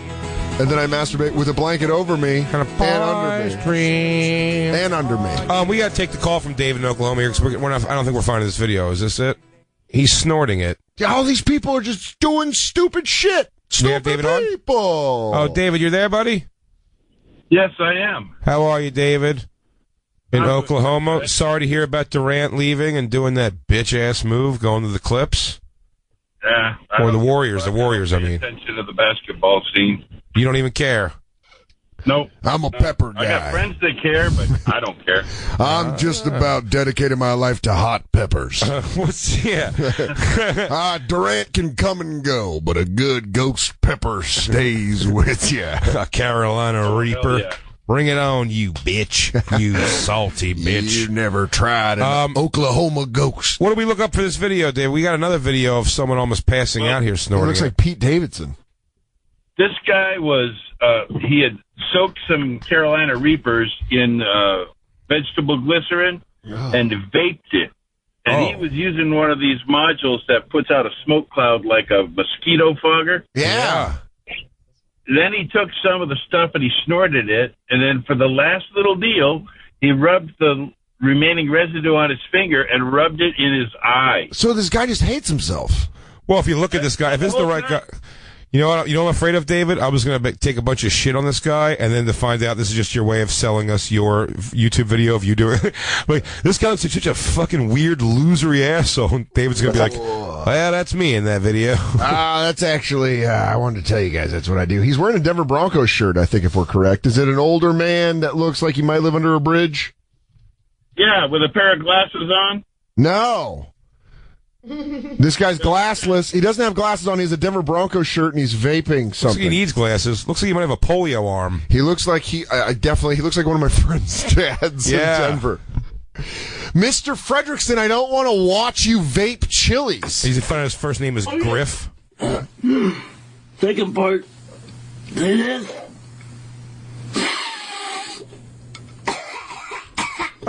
And then I masturbate with a blanket over me and under me. And under me. We got to take the call from David in Oklahoma here because I don't think we're finding this video. Is this it? He's snorting it. All these people are just doing stupid shit. Stupid David people. Oh, David, you're there, buddy? Yes, I am. How are you, David? In Oklahoma? Sorry to hear about Durant leaving and doing that bitch-ass move, going to the Clips. Yeah. Or the Warriors, I mean. Attention to the basketball scene. You don't even care. Nope. I'm a pepper guy. I got friends that care, but I don't care. I'm just about dedicating my life to hot peppers. Durant can come and go, but a good ghost pepper stays with you. A Carolina Reaper. Yeah. Bring it on, you bitch. You salty bitch. You never tried an Oklahoma ghost. What do we look up for this video, Dave? We got another video of someone almost passing out here snorting. It looks like Pete Davidson. This guy was, he had soaked some Carolina Reapers in vegetable glycerin and vaped it. And he was using one of these modules that puts out a smoke cloud like a mosquito fogger. Yeah. Then he took some of the stuff and he snorted it. And then for the last little deal, he rubbed the remaining residue on his finger and rubbed it in his eye. So this guy just hates himself. Well, if you look at this guy, if it's the right guy... You know what I'm afraid of, David? I was going to take a bunch of shit on this guy, and then to find out this is just your way of selling us your YouTube video of you doing it. Like, this guy looks like such a fucking weird, losery asshole. And David's going to be like, oh, yeah, that's me in that video. That's actually, I wanted to tell you guys that's what I do. He's wearing a Denver Broncos shirt, I think, if we're correct. Is it an older man that looks like he might live under a bridge? Yeah, with a pair of glasses on? No. This guy's glassless. He doesn't have glasses on. He has a Denver Broncos shirt and he's vaping something. Looks like he needs glasses. Looks like he might have a polio arm. He looks like he looks like one of my friend's dads in Denver. Mr. Fredrickson, I don't want to watch you vape chilies. He's finding his first name is Griff. Second part. This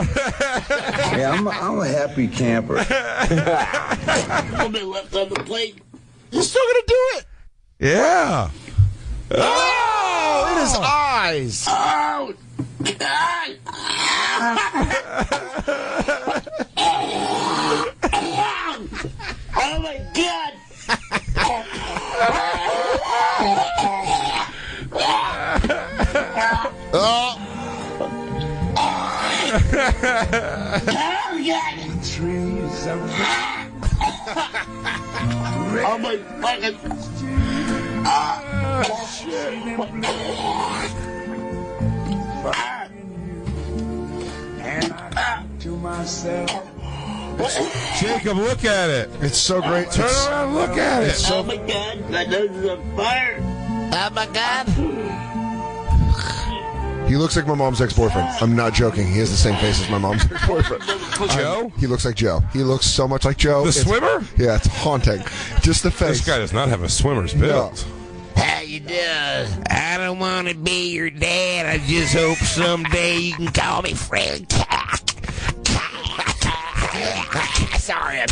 Yeah, I'm a happy camper. A bit left on the plate. You're still gonna do it? Yeah. Oh, in his eyes. Oh, God. Oh, my God. Oh. Oh, my fucking... To myself. Jacob, look at it. It's so great. Turn around, look at it. Oh, my God. My nose is on fire. Oh my God. He looks like my mom's ex-boyfriend. I'm not joking. He has the same face as my mom's ex-boyfriend. Joe? He looks like Joe. He looks so much like Joe. The swimmer? Yeah, it's haunting. Just the face. This guy does not have a swimmer's build. How you doing? I don't want to be your dad. I just hope someday you can call me Fred. Sorry, I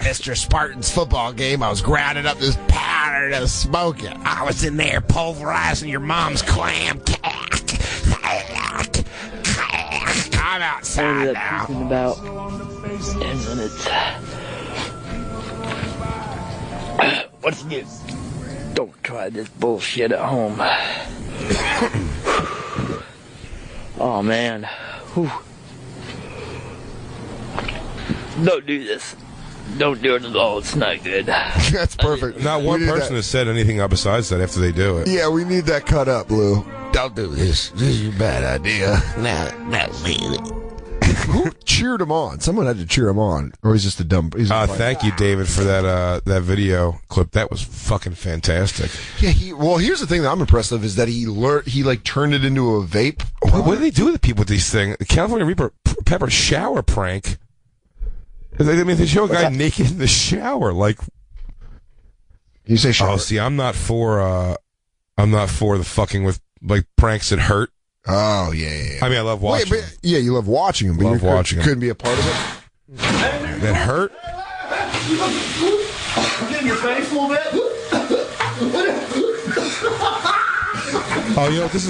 missed your Spartans football game. I was grinding up this powder to smoke it. I was in there pulverizing your mom's clam. I'm outside now. In about 10 minutes. What's new? Don't try this bullshit at home. Oh man. Whew. Don't do this. Don't do it at all. It's not good. That's perfect. Not one person has said anything besides that after they do it. Yeah, we need that cut up, Lou. Don't do this. This is a bad idea. No, Who cheered him on? Someone had to cheer him on, or he's just a dumb. Thank you, David, for that video clip. That was fucking fantastic. Yeah. Well, here's the thing that I'm impressed of is that he turned it into a vape. What do they do with the people with these things? The California Reaper pepper shower prank. I mean, they show a guy naked in the shower. Like, you say shower? Oh, see, I'm not for the fucking with like pranks that hurt. Oh yeah. I mean, I love watching. Wait, yeah, you love watching them. But love watching them. Couldn't be a part of it. That hurt. Get in your face a little bit. Oh, you know, this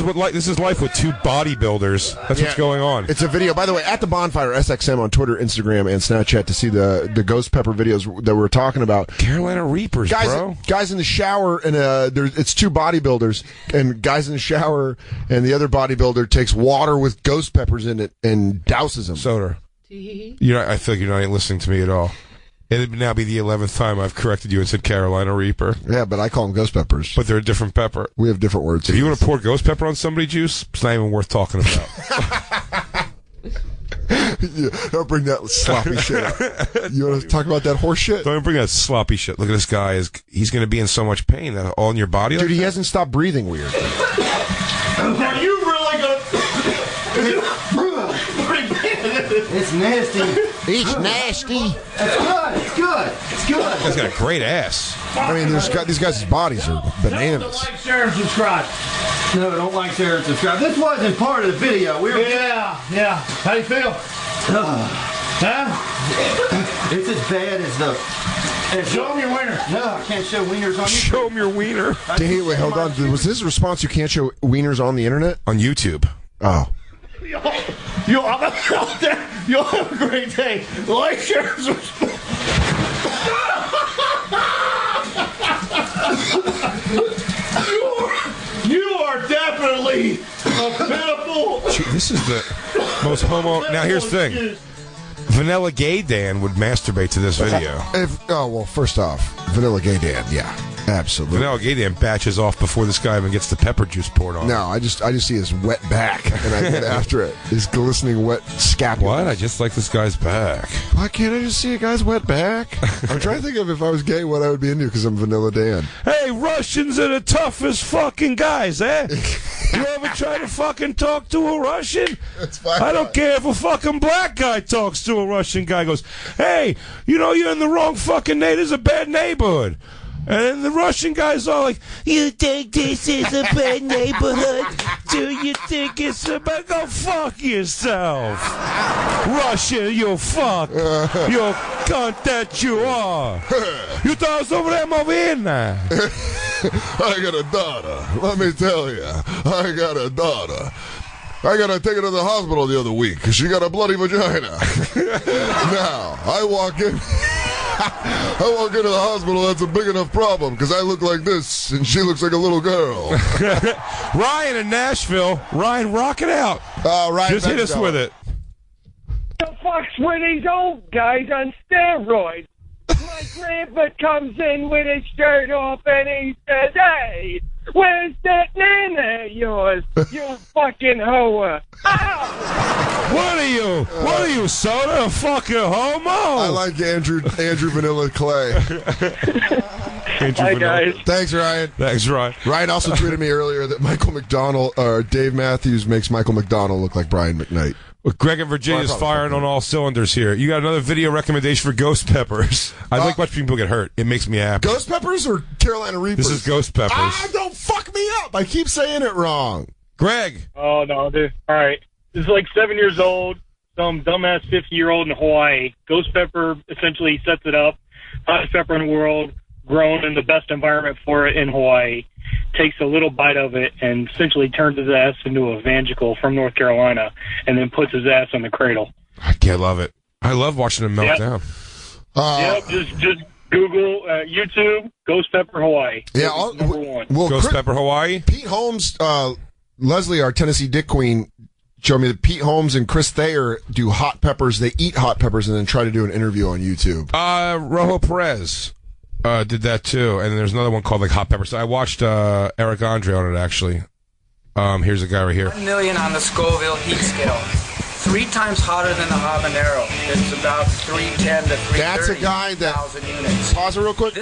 is life with two bodybuilders. That's what's going on. It's a video, by the way, at the Bonfire SXM on Twitter, Instagram, and Snapchat to see the ghost pepper videos that we're talking about. Carolina Reapers, bro. Guys in the shower, and it's two bodybuilders, and guys in the shower, and the other bodybuilder takes water with ghost peppers in it and douses them. Soder, I feel like you're not listening to me at all. It'd now be the 11th time I've corrected you and said Carolina Reaper. Yeah, but I call them ghost peppers. But they're a different pepper. We have different words. If you want to pour ghost pepper on somebody, Juice, it's not even worth talking about. Yeah, don't bring that sloppy shit up. You want to talk about that horse shit? Don't bring that sloppy shit. Look at this guy. He's going to be in so much pain that all in your body. Dude, he hasn't stopped breathing weird. Are you really going to... It's nasty. It's nasty. It's good. It's good. It's good. He's got a great ass. I mean, these guys' bodies are bananas. Don't like, share, and subscribe. No, don't like, share, and subscribe. This wasn't part of the video. We were Yeah. How do you feel? Huh? It's as bad as the... Show them your wiener. No, I can't show wieners on YouTube. Show him your wiener. Hey, wait, hold on. Was his response you can't show wieners on the internet? On YouTube. Oh. You'll have a great day. Like, share, and subscribe. You are definitely a pitiful... This is the most homo... Now, here's the thing. Vanilla Gay Dan would masturbate to this video. First off, Vanilla Gay Dan, yeah. Absolutely. Vanilla Gay Dan batches off before this guy even gets the pepper juice poured on. No, I just see his wet back, and I get after it. His glistening wet scapula. What? I just like this guy's back. Why can't I just see a guy's wet back? I'm trying to think of if I was gay, what I would be into, because I'm Vanilla Dan. Hey, Russians are the toughest fucking guys, eh? You ever try to fucking talk to a Russian? That's fine. I don't care if a fucking black guy talks to a Russian guy. Goes, hey, you're in the wrong fucking neighborhood. This is a bad neighborhood. And then the Russian guy's all like, you think this is a bad neighborhood? Do you think it's a bad? Go fuck yourself. Russian, you fuck. You cunt that you are. You thought I was over there, Movina. I got a daughter. Let me tell you. I got a daughter. I got to take her to the hospital the other week because she got a bloody vagina. Now, I walk into the hospital, that's a big enough problem because I look like this and she looks like a little girl. Ryan in Nashville. Ryan, rock it out. Ryan, just hit us with it. The fuck's with these old guys on steroids? My grandpa comes in with his shirt off and he says, hey, where's that nana of yours, you fucking hoa? What are you? What are you, Soda? A fucking homo? I like Andrew Vanilla Clay. Hi, guys. Thanks, Ryan. Thanks, Ryan. Ryan also tweeted me earlier that Michael McDonald, Dave Matthews makes Michael McDonald look like Brian McKnight. Well, Greg in Virginia's firing on all cylinders here. You got another video recommendation for Ghost Peppers. I like watching people get hurt. It makes me happy. Ghost Peppers or Carolina Reapers? This is Ghost Peppers. Don't fuck me up. I keep saying it wrong. Greg. Oh, no, dude. All right. This is like 7 years old. Some dumbass 50-year-old in Hawaii. Ghost Pepper essentially sets it up. Hottest pepper in the world, grown in the best environment for it in Hawaii. Takes a little bite of it and essentially turns his ass into a Evangelical from North Carolina and then puts his ass on the cradle. I can't love it. I love watching him melt down. Just Google, YouTube, Ghost Pepper Hawaii. Yeah, number one. Well, Ghost Pepper Hawaii? Pete Holmes, Leslie, our Tennessee Dick Queen, showed me that Pete Holmes and Chris Thayer do hot peppers. They eat hot peppers and then try to do an interview on YouTube. Rojo Perez did that too. And there's another one called like Hot Pepper. So I watched Eric Andre on it, actually. Here's a guy right here. 1 million on the Scoville heat scale. 3 times hotter than the habanero. It's about 310 to 330. That's a guy that... units. Pause it real quick.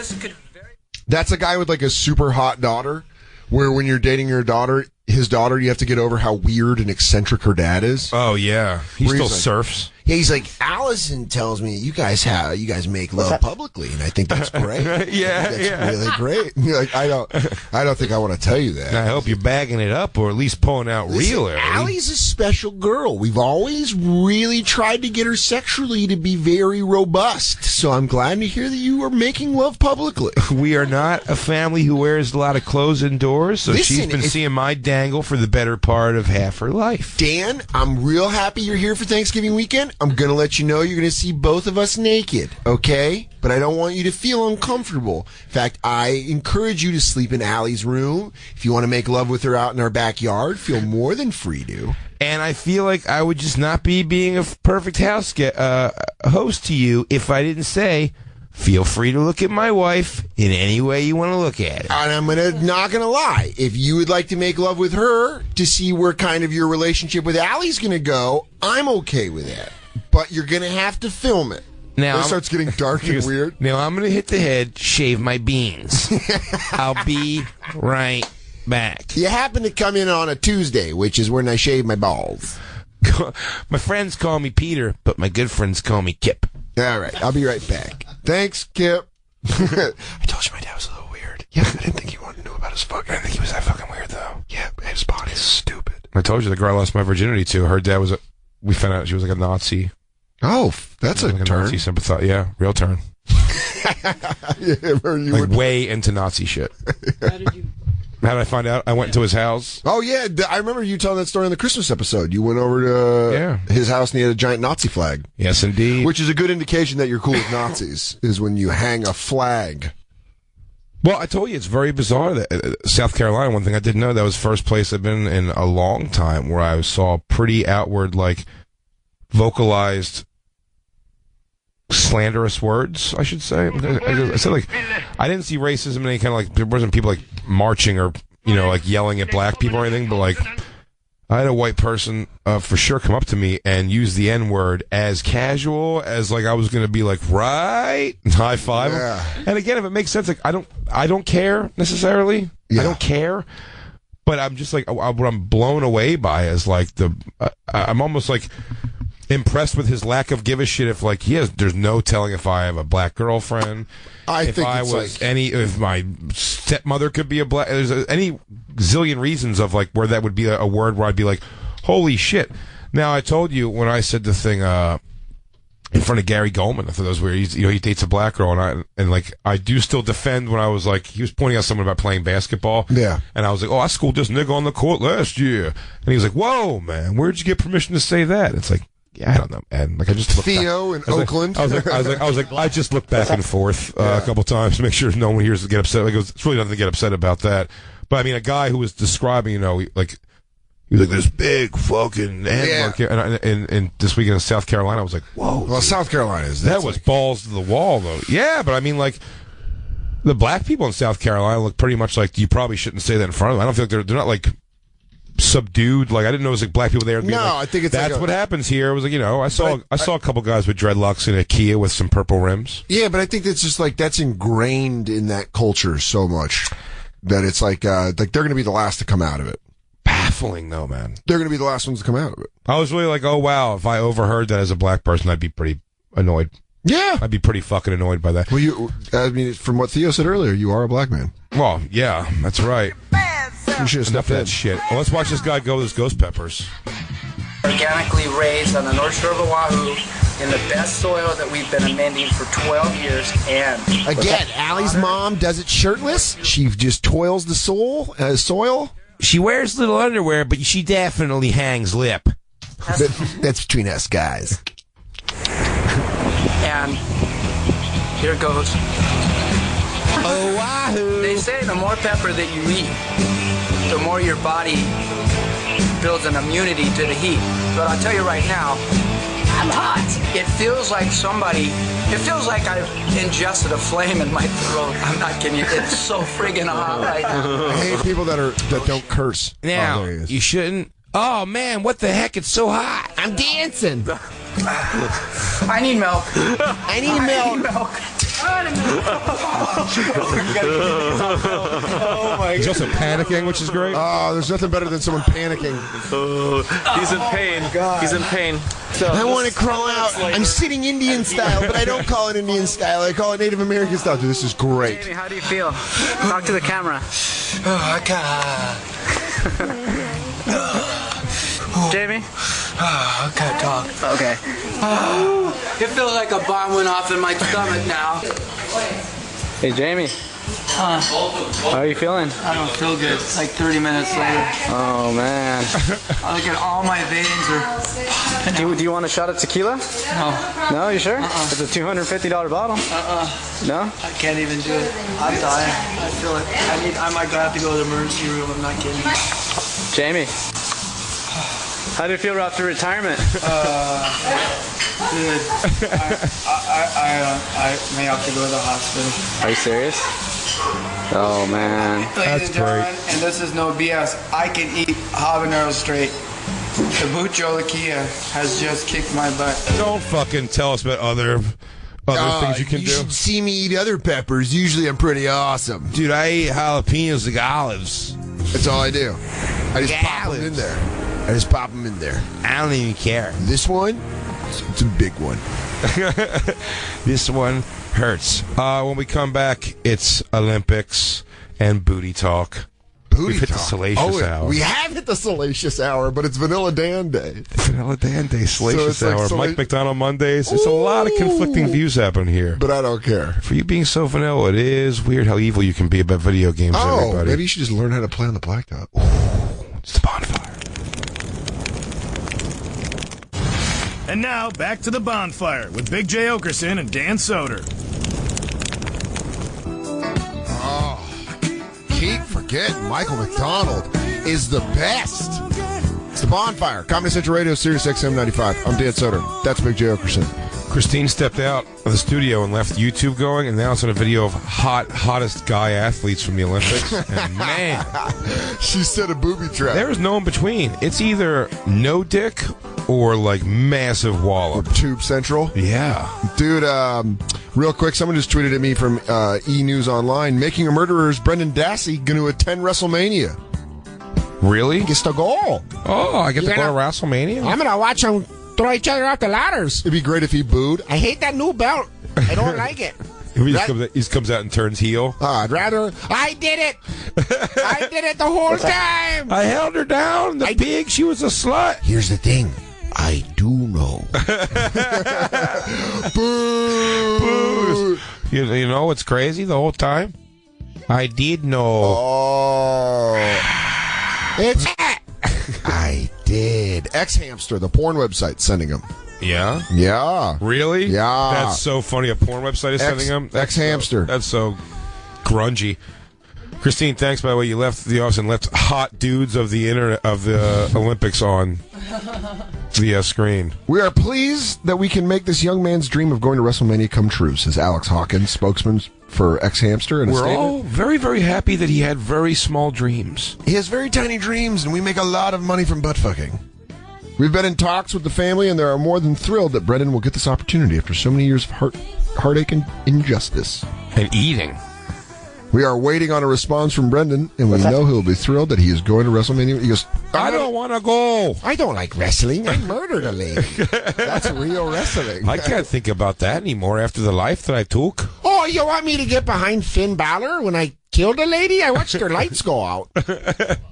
That's a guy with like a super hot daughter, where when you're dating his daughter, you have to get over how weird and eccentric her dad is. Oh, yeah. He still like, surfs. Yeah, he's like, Allison tells me you guys make love publicly, and I think that's great. That's really great. You're like, I don't think I want to tell you that. I hope you're bagging it up, or at least pulling out real early. Allie's a special girl. We've always really tried to get her sexually to be very robust. So I'm glad to hear that you are making love publicly. We are not a family who wears a lot of clothes indoors, so she's been seeing my dangle for the better part of half her life. Dan, I'm real happy you're here for Thanksgiving weekend. I'm going to let you know you're going to see both of us naked, okay? But I don't want you to feel uncomfortable. In fact, I encourage you to sleep in Allie's room. If you want to make love with her out in our backyard, feel more than free to. And I feel like I would just not be being a perfect host to you if I didn't say, feel free to look at my wife in any way you want to look at it. And I'm not going to lie. If you would like to make love with her to see where kind of your relationship with Allie's going to go, I'm okay with that. But you're going to have to film it. Now it starts getting dark and weird. Now I'm going to hit the head, shave my beans. I'll be right back. You happen to come in on a Tuesday, which is when I shave my balls. My friends call me Peter, but my good friends call me Kip. All right, I'll be right back. Thanks, Kip. I told you my dad was a little weird. Yeah, I didn't think you wanted to know about his fucking. I didn't think he was that fucking weird, though. Yeah, his body's stupid. I told you the girl I lost my virginity to. Her dad was we found out she was like a Nazi. Oh, that's a turn. Nazi sympathizer. Yeah, real turn. Way into Nazi shit. How did I find out? I went to his house. Oh, yeah. I remember you telling that story on the Christmas episode. You went over to his house and he had a giant Nazi flag. Yes, indeed. Which is a good indication that you're cool with Nazis, is when you hang a flag. Well, I told you, it's very bizarre that South Carolina, one thing I didn't know, that was the first place I've been in a long time where I saw pretty outward, like, vocalized slanderous words, I should say. I said, like, I didn't see racism in any kind of, like, there wasn't people, like, marching or, like, yelling at black people or anything, but, like, I had a white person for sure come up to me and use the N-word as casual as, like, I was going to be like, right, high five. Yeah. And again, if it makes sense, like, I don't care necessarily. Yeah. I don't care. But I'm just like, what I'm blown away by is, like, I'm almost like, impressed with his lack of give a shit. If like there's no telling if I have a black girlfriend. If my stepmother could be a black. There's any zillion reasons of like where that would be a word where I'd be like, holy shit. Now I told you when I said the thing in front of Gary Goldman, I thought that was weird. He dates a black girl, and I do still defend when I was like, he was pointing out something about playing basketball. Yeah. And I was like, I schooled this nigga on the court last year. And he was like, whoa, man, where'd you get permission to say that? It's like, yeah, I don't know, man. Like I just looked Theo in Oakland. I was like, I just looked back and forth a couple times to make sure no one hears to get upset. Like it's really nothing to get upset about that. But I mean, a guy who was describing, he was like this big fucking landmark here, and this weekend in South Carolina, I was like, whoa. Well, South Carolina that was balls to the wall, though. Yeah, but I mean, like the black people in South Carolina look pretty much like you probably shouldn't say that in front of them. I don't feel like they're not like subdued. Like I didn't know it was like black people there. No, like, I think it's that's like what happens here. It was like I saw a couple guys with dreadlocks in a Kia with some purple rims. Yeah, but I think that's just like that's ingrained in that culture so much that it's like they're going to be the last to come out of it. Baffling though, man. They're going to be the last ones to come out of it. I was really like, oh wow, if I overheard that as a black person, I'd be pretty annoyed. Yeah, I'd be pretty fucking annoyed by that. Well, I mean, from what Theo said earlier, you are a black man. Well, yeah, that's right. You should have stepped that shit. Well, let's watch this guy go with his ghost peppers. Organically raised on the North Shore of Oahu in the best soil that we've been amending for 12 years. And again, Allie's mom does it shirtless. She just toils the soil. She wears little underwear, but she definitely hangs lip. That's between us guys. And here it goes. Oahu. They say the more pepper that you eat, the more your body builds an immunity to the heat. But I'll tell you right now, I'm hot. It feels like I've ingested a flame in my throat. I'm not kidding you. It's so friggin' hot right now. I hate people that don't curse. Now, you shouldn't. Oh, man, what the heck? It's so hot. I'm dancing. I need milk. I need milk. Oh my He's also panicking, which is great. Oh, there's nothing better than someone panicking. He's in pain. He's in pain. So I want to crawl out. I'm sitting Indian style, but I don't call it Indian style. I call it Native American style. Dude, this is great. Jamie, how do you feel? Talk to the camera. Jamie? I can't talk. Okay. It feels like a bomb went off in my stomach now. Hey, Jamie. How are you feeling? I don't feel good. Like 30 minutes later. Oh, man. I look at all my veins are... Do you want a shot of tequila? No. No, you sure? It's a $250 bottle. No? I can't even do it. I'm dying. I feel like I might have to go to the emergency room. I'm not kidding. Jamie. How do you feel after retirement? Good. I may have to go to the hospital. Are you serious? Oh, man. Ladies and gentlemen, and this is no BS, I can eat habanero straight. The Bucho Lakia has just kicked my butt. Don't fucking tell us about other things you can do. You should see me eat other peppers. Usually I'm pretty awesome. Dude, I eat jalapenos like olives. That's all I do. I just pop them in there. I don't even care. This one, it's a big one. This one hurts. When we come back, it's Olympics and booty talk. We've hit the salacious hour. We have hit the salacious hour, but it's Vanilla Dan Day. Vanilla Dan Day, salacious hour. Mike McDonald Mondays. There's a lot of conflicting views happening here. But I don't care. For you being so vanilla, it is weird how evil you can be about video games, everybody. Maybe you should just learn how to play on the blacktop. It's the Bonfire. And now, back to the Bonfire with Big J. Oakerson and Dan Soder. Keep forgetting Michael McDonald is the best. It's the Bonfire. Comedy Central Radio, Sirius XM 95. I'm Dan Soder. That's Big J. Oakerson. Christine stepped out of the studio and left YouTube going, and now it's on a video of hottest guy athletes from the Olympics. And man, she set a booby trap. There is no in between. It's either no dick or like massive wallop. Or Tube Central. Yeah, dude. Real quick, someone just tweeted at me from E! News Online. Making a Murderer's Brendan Dassey going to attend WrestleMania. Really? Gets to go. Oh, I get to go to WrestleMania. I'm gonna watch him throw each other off the ladders. It'd be great if he booed. I hate that new belt. I don't like it. He just comes out and turns heel. I'd rather. I did it. I did it the whole time. I held her down. The pig, she was a slut. Here's the thing. I do know. Boo. You know what's crazy the whole time? I did know. It's I did. X-Hamster, the porn website, sending them. Yeah? Yeah. Really? Yeah. That's so funny. A porn website is sending them? X-Hamster. That's so grungy. Christine, thanks, by the way. You left the office and left hot dudes of the internet of the Olympics on the screen. We are pleased that we can make this young man's dream of going to WrestleMania come true, says Alex Hawkins, spokesman for X-Hamster. We're all very, very happy that he had very small dreams. He has very tiny dreams, and we make a lot of money from butt fucking. We've been in talks with the family, and they are more than thrilled that Brendan will get this opportunity after so many years of heartache and injustice. And eating. We are waiting on a response from Brendan, and we know he'll be thrilled that he is going to WrestleMania. He goes, I don't want to go. I don't like wrestling. I murdered a lady. That's real wrestling. I can't think about that anymore after the life that I took. Oh, you want me to get behind Finn Balor when I killed a lady? I watched her lights go out.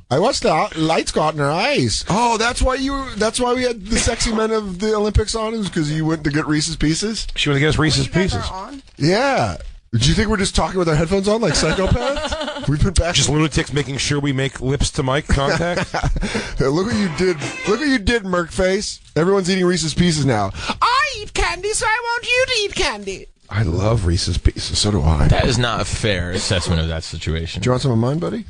I watched the lights go out in her eyes. Oh, that's why we had the sexy men of the Olympics on, is because you went to get Reese's Pieces? She went to get us Reese's Pieces. Yeah. Do you think we're just talking with our headphones on like psychopaths? We've been back. Just lunatics making sure we make lips to mic contact. Look what you did. Look what you did, Merkface. Everyone's eating Reese's Pieces now. I eat candy, so I want you to eat candy. I love Reese's Pieces. So do I. That is not a fair assessment of that situation. Do you want some of mine, buddy?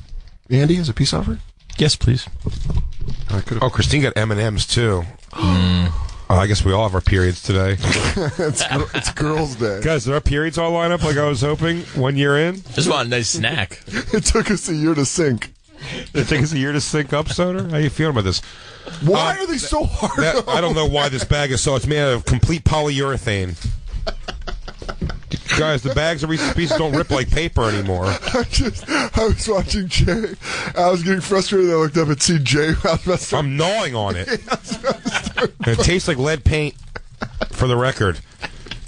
Andy, as a peace offering? Yes, please. Oh, Christine got M&M's too. Oh, I guess we all have our periods today. It's Girls' Day. Guys, did our periods all line up like I was hoping 1 year in? Just want a nice snack. It took us a year to sync. It took us a year to sync up, Soder? How you feeling about this? Why are they so hard? I don't know why this bag is so. It's made out of complete polyurethane. Guys, the bags of Reese's Pieces don't rip like paper anymore. I was watching Jay. I was getting frustrated. I looked up and see Jay. I'm gnawing on it. And it tastes like lead paint, for the record.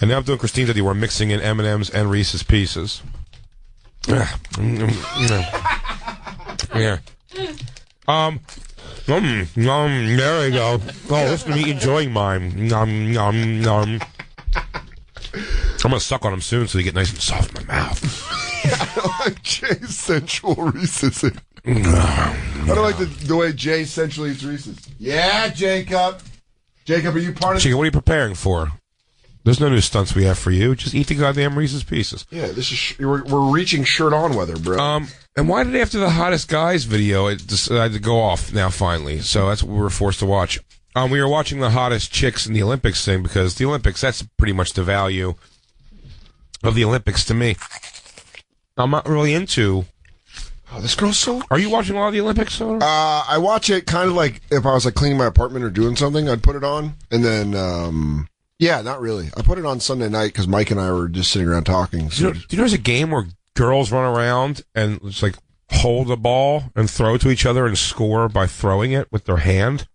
And now I'm doing Christine's idea. We're mixing in M&M's and Reese's Pieces. Yeah. There we go. Oh, listen to me enjoying mine. Nom, nom, nom. I'm going to suck on them soon so they get nice and soft in my mouth. I like Jay's sensual Reese's. I don't like the way Jay sensually eats Reese's. Yeah, Jacob. Jacob, are you part of Chica, what are you preparing for? There's no new stunts we have for you. Just eat the goddamn Reese's Pieces. Yeah, this is we're reaching shirt on weather, bro. And why did after the hottest guys video it decided to go off now finally? So that's what we were forced to watch. We were watching the hottest chicks in the Olympics thing because the Olympics, that's pretty much the value of the Olympics to me. I'm not really into. Oh, this girl's so. Are you watching a lot of the Olympics, Soder? I watch it kind of like if I was like cleaning my apartment or doing something, I'd put it on, and then yeah, not really. I put it on Sunday night because Mike and I were just sitting around talking. So do you know there's a game where girls run around and just like hold the ball and throw it to each other and score by throwing it with their hand?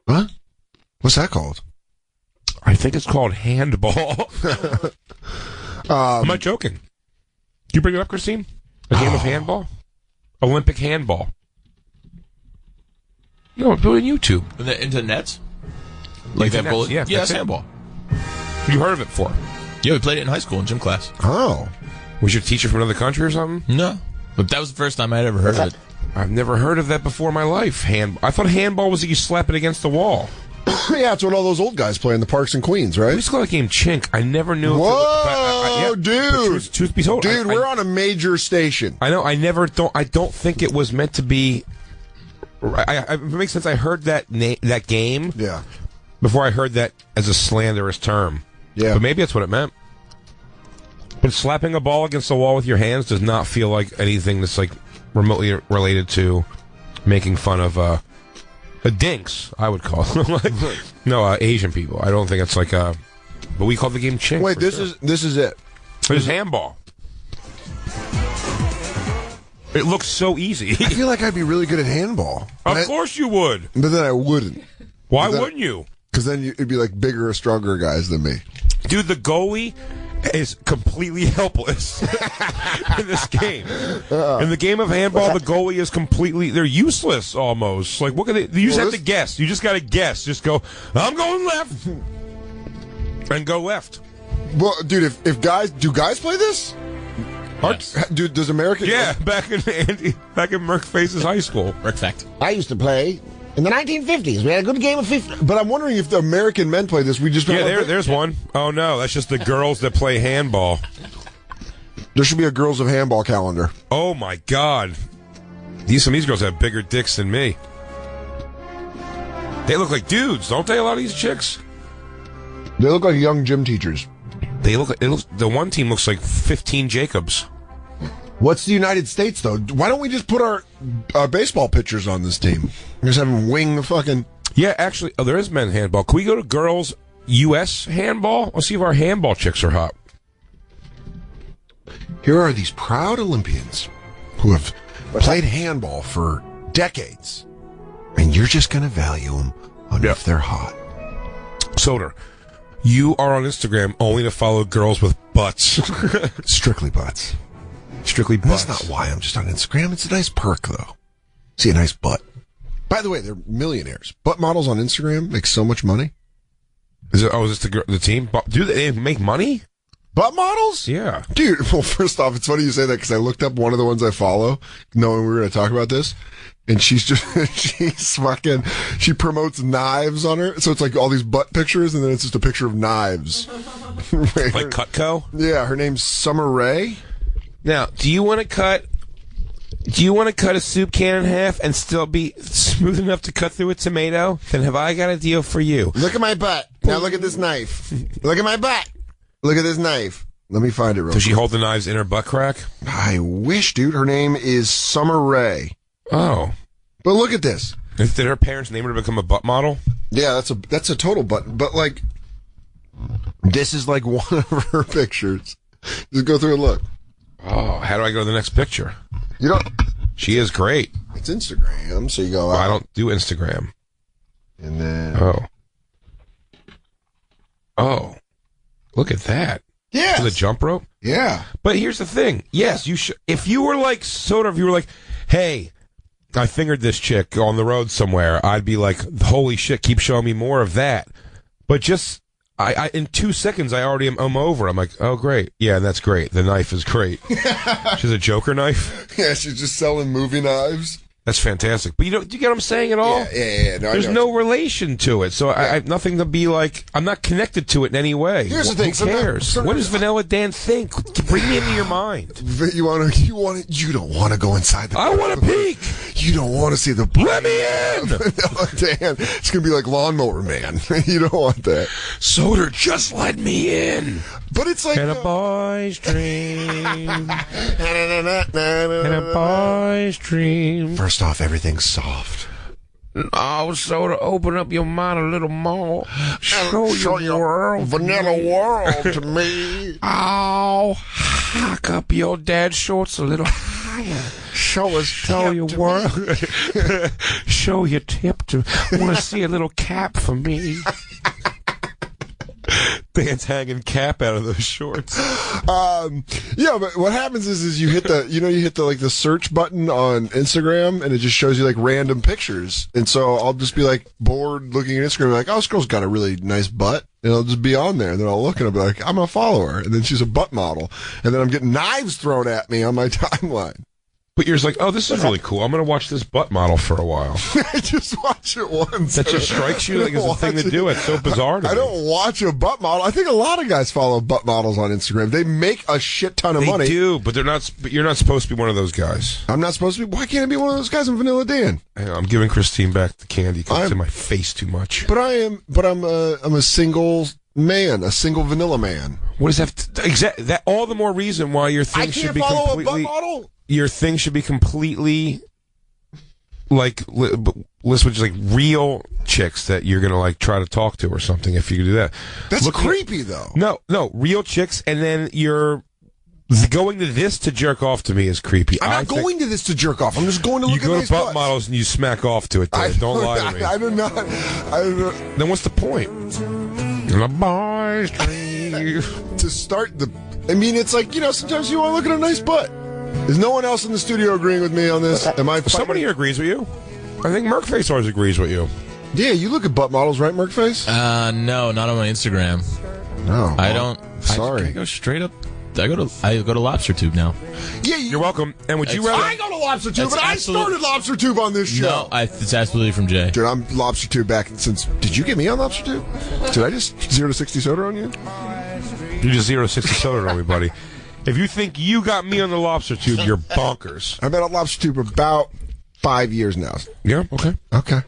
What? What's that called? I think it's called handball. I'm not joking. Did you bring it up, Christine? A game of handball? Olympic handball. No, do it on YouTube. Into nets? Like that bullet? Yeah, that's handball. You heard of it before? Yeah, we played it in high school in gym class. Oh. Was your teacher from another country or something? No. But that was the first time I'd ever heard of it. I've never heard of that before in my life. I thought handball was that you slap it against the wall. Yeah, it's what all those old guys play in the parks in Queens, right? We used to call that game chink. I never knew. Whoa, dude! Truth be told, dude, we're on a major station. I know. I don't think it was meant to be. It makes sense. I heard that game. Yeah. Before I heard that as a slanderous term. Yeah. But maybe that's what it meant. But slapping a ball against the wall with your hands does not feel like anything that's like remotely related to making fun of dinks, I would call them. Asian people. I don't think it's like but we call the game chink. Wait, this is it. It's handball. It looks so easy. I feel like I'd be really good at handball. Of course you would. But then I wouldn't. Why wouldn't you? Because then it'd be like bigger or stronger guys than me. Dude, the goalie is completely helpless in this game. In the game of handball, the goalie is they're useless almost. Like, what can they? You just have to guess. You just got to guess. Just go, I'm going left. And go left. Well, dude, if guys, do guys play this? Yes. Dude, does American? Yeah, back in Merc Faces High School. Merc fact. I used to play in the 1950s. We had a good game of 50. But I'm wondering if the American men play this. We just there's one. Oh no, that's just the girls that play handball. There should be a girls of handball calendar. Oh my God, some of these girls have bigger dicks than me. They look like dudes, don't they? A lot of these chicks. They look like young gym teachers. The one team looks like 15 Jacobs. What's the United States, though? Why don't we just put our baseball pitchers on this team? Just have them wing the fucking... Yeah, actually, there is men's handball. Can we go to girls' U.S. handball? Let's see if our handball chicks are hot. Here are these proud Olympians who have played handball for decades, and you're just going to value them on if they're hot. Soder, you are on Instagram only to follow girls with butts. Strictly butts. Strictly butts. That's not why I'm just on Instagram. It's a nice perk, though. See a nice butt. By the way, they're millionaires. Butt models on Instagram make so much money. Is this the team? Do they make money? Butt models? Yeah. Dude, well, first off, it's funny you say that because I looked up one of the ones I follow, knowing we were going to talk about this. And she promotes knives on her. So it's like all these butt pictures, and then it's just a picture of knives. Like Cutco? Yeah, her name's Summer Rae. Now, do you want to cut a soup can in half and still be smooth enough to cut through a tomato? Then have I got a deal for you. Look at my butt. Now look at this knife. Look at my butt. Look at this knife. Let me find it real quick. Does she hold the knives in her butt crack? I wish, dude. Her name is Summer Rae. Oh. But look at this. Did her parents name her to become a butt model? Yeah, that's a total butt. But, like, this is, like, one of her pictures. Just go through and look. Oh, how do I go to the next picture? You don't... She is great. It's Instagram, so you go out. I don't do Instagram. And then... Oh. Look at that. Yeah. For the jump rope? Yeah. But here's the thing. Yes, you should. If you were like Soder, if you were like, hey, I fingered this chick on the road somewhere, I'd be like, holy shit, keep showing me more of that. But just, I in 2 seconds, I already am over. I'm like, oh, great. Yeah, that's great. The knife is great. She's a Joker knife? Yeah, she's just selling movie knives. That's fantastic. But do you get what I'm saying at all? Yeah. No, there's no relation to it. So I have nothing to be like, I'm not connected to it in any way. Here's the thing. Who cares? What does Vanilla Dan think? Bring me into your mind. You don't want to go inside the... I want to peek. You don't want to see the... Let me in. Vanilla Dan. It's going to be like Lawnmower Man. You don't want that. Soder, just let me in. But it's like... And a boy's dream. And a boy's dream. First off, everything's soft. Oh, Soder, open up your mind a little more. Show your world. Vanilla world to me. Oh, hike up your dad's shorts a little higher. Show your world. Show your tip to want to see a little cap for me. Dan's hanging cap out of those shorts. Yeah, but what happens is you hit the like the search button on Instagram, and it just shows you like random pictures. And so I'll just be like bored looking at Instagram, like, oh, this girl's got a really nice butt, and I'll just be on there, and then I'll look and I'll be like, I'm gonna follow her, and then she's a butt model, and then I'm getting knives thrown at me on my timeline. But you're just like, oh, this is really cool. I'm going to watch this butt model for a while. I just watch it once. That just strikes you like it's a thing to do. It's so bizarre to me. I don't watch a butt model. I think a lot of guys follow butt models on Instagram. They make a shit ton of money. They do, but they're not. But you're not supposed to be one of those guys. I'm not supposed to be. Why can't I be one of those guys in Vanilla Dan? I'm giving Christine back the candy because it's in my face too much. But I'm a single man, a single vanilla man. What is that? That all the more reason why your thing should be completely. I can't follow a butt model. Your thing should be completely like list with just like real chicks that you're gonna like try to talk to or something. If you could do that, that's creepy though. No, real chicks, and then your Going to this to jerk off to me is creepy. I'm not going to this to jerk off. I'm just going to look at You go nice to butt butts. models and you smack off to it. Don't lie to me. I do not. Then what's the point? The boys to start the. I mean, it's like, sometimes you want to look at a nice butt. Is no one else in the studio agreeing with me on this? Am I? Somebody here agrees with you. I think Merkface always agrees with you. Yeah, you look at butt models, right, Merkface? No, not on my Instagram. No, I don't. Sorry. I go straight up. I go to Lobster Tube now. Yeah, you're welcome. And would you rather? I go to Lobster Tube, but I started Lobster Tube on this show. No, it's absolutely from Jay. Dude, I'm Lobster Tube back since. Did you get me on Lobster Tube? Did I just 0 to 60 soda on you? You just 0 to 60 soda on me, buddy. If you think you got me on the Lobster Tube, you're bonkers. I've been on Lobster Tube about 5 years now. Yeah. Okay. Okay.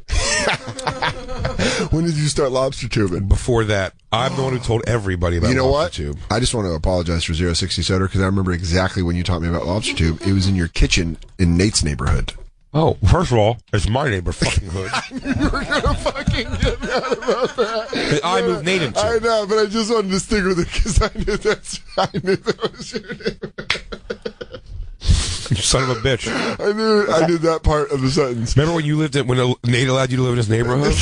When did you start Lobster Tubing? Before that, I'm the one who told everybody about Lobster Tube. I just want to apologize for 0 60 soda because I remember exactly when you taught me about Lobster Tube. It was in your kitchen in Nate's neighborhood. Oh, first of all, it's my neighbor fucking hood. I knew you were going to fucking get mad about that. I moved Nate into. I know, but I just wanted to stick with it because I knew that was your neighborhood. You son of a bitch. I knew that part of the sentence. Remember when Nate allowed you to live in his neighborhood?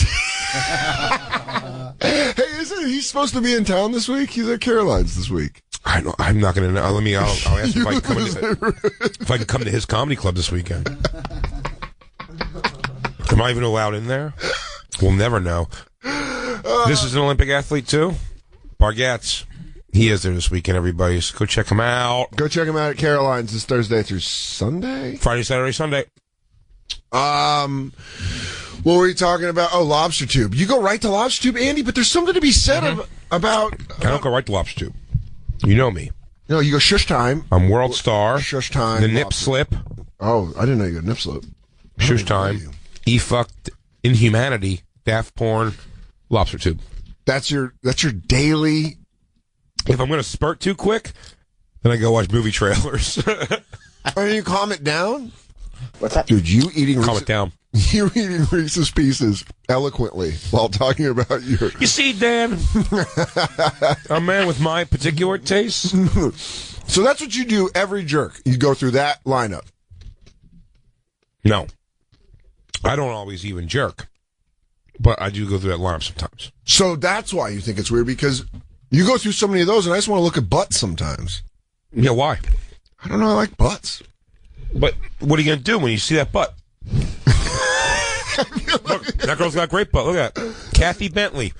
Hey, isn't he supposed to be in town this week? He's at Caroline's this week. I know. I'm not going to know. I'll ask him if I can come to his comedy club this weekend. Am I even allowed in there? We'll never know. This is an Olympic athlete, too? Bargatz. He is there this weekend, everybody. So go check him out. Go check him out at Caroline's this Thursday through Sunday? Friday, Saturday, Sunday. What were you talking about? Oh, Lobster Tube. You go right to Lobster Tube, Andy, but there's something to be said about... I don't go right to Lobster Tube. You know me. No, you go Shush Time. I'm World Star. Shush Time. The Nip Slip. Oh, I didn't know you had Nip Slip. Shush Time. E-Fucked. Inhumanity. Daft Porn. Lobster Tube. That's your daily... If I'm going to spurt too quick, then I go watch movie trailers. Are you calm it down? What's that? Dude, you eating calm it down. You eating Reese's Pieces eloquently while talking about your... You see, Dan, a man with my particular taste. So that's what you do every jerk. You go through that lineup. No. I don't always even jerk. But I do go through that lineup sometimes. So that's why you think it's weird, because you go through so many of those, and I just want to look at butts sometimes. Yeah, why? I don't know. I like butts. But what are you going to do when you see that butt? Look, that girl's got a great butt. Look at that. Kathy Bentley.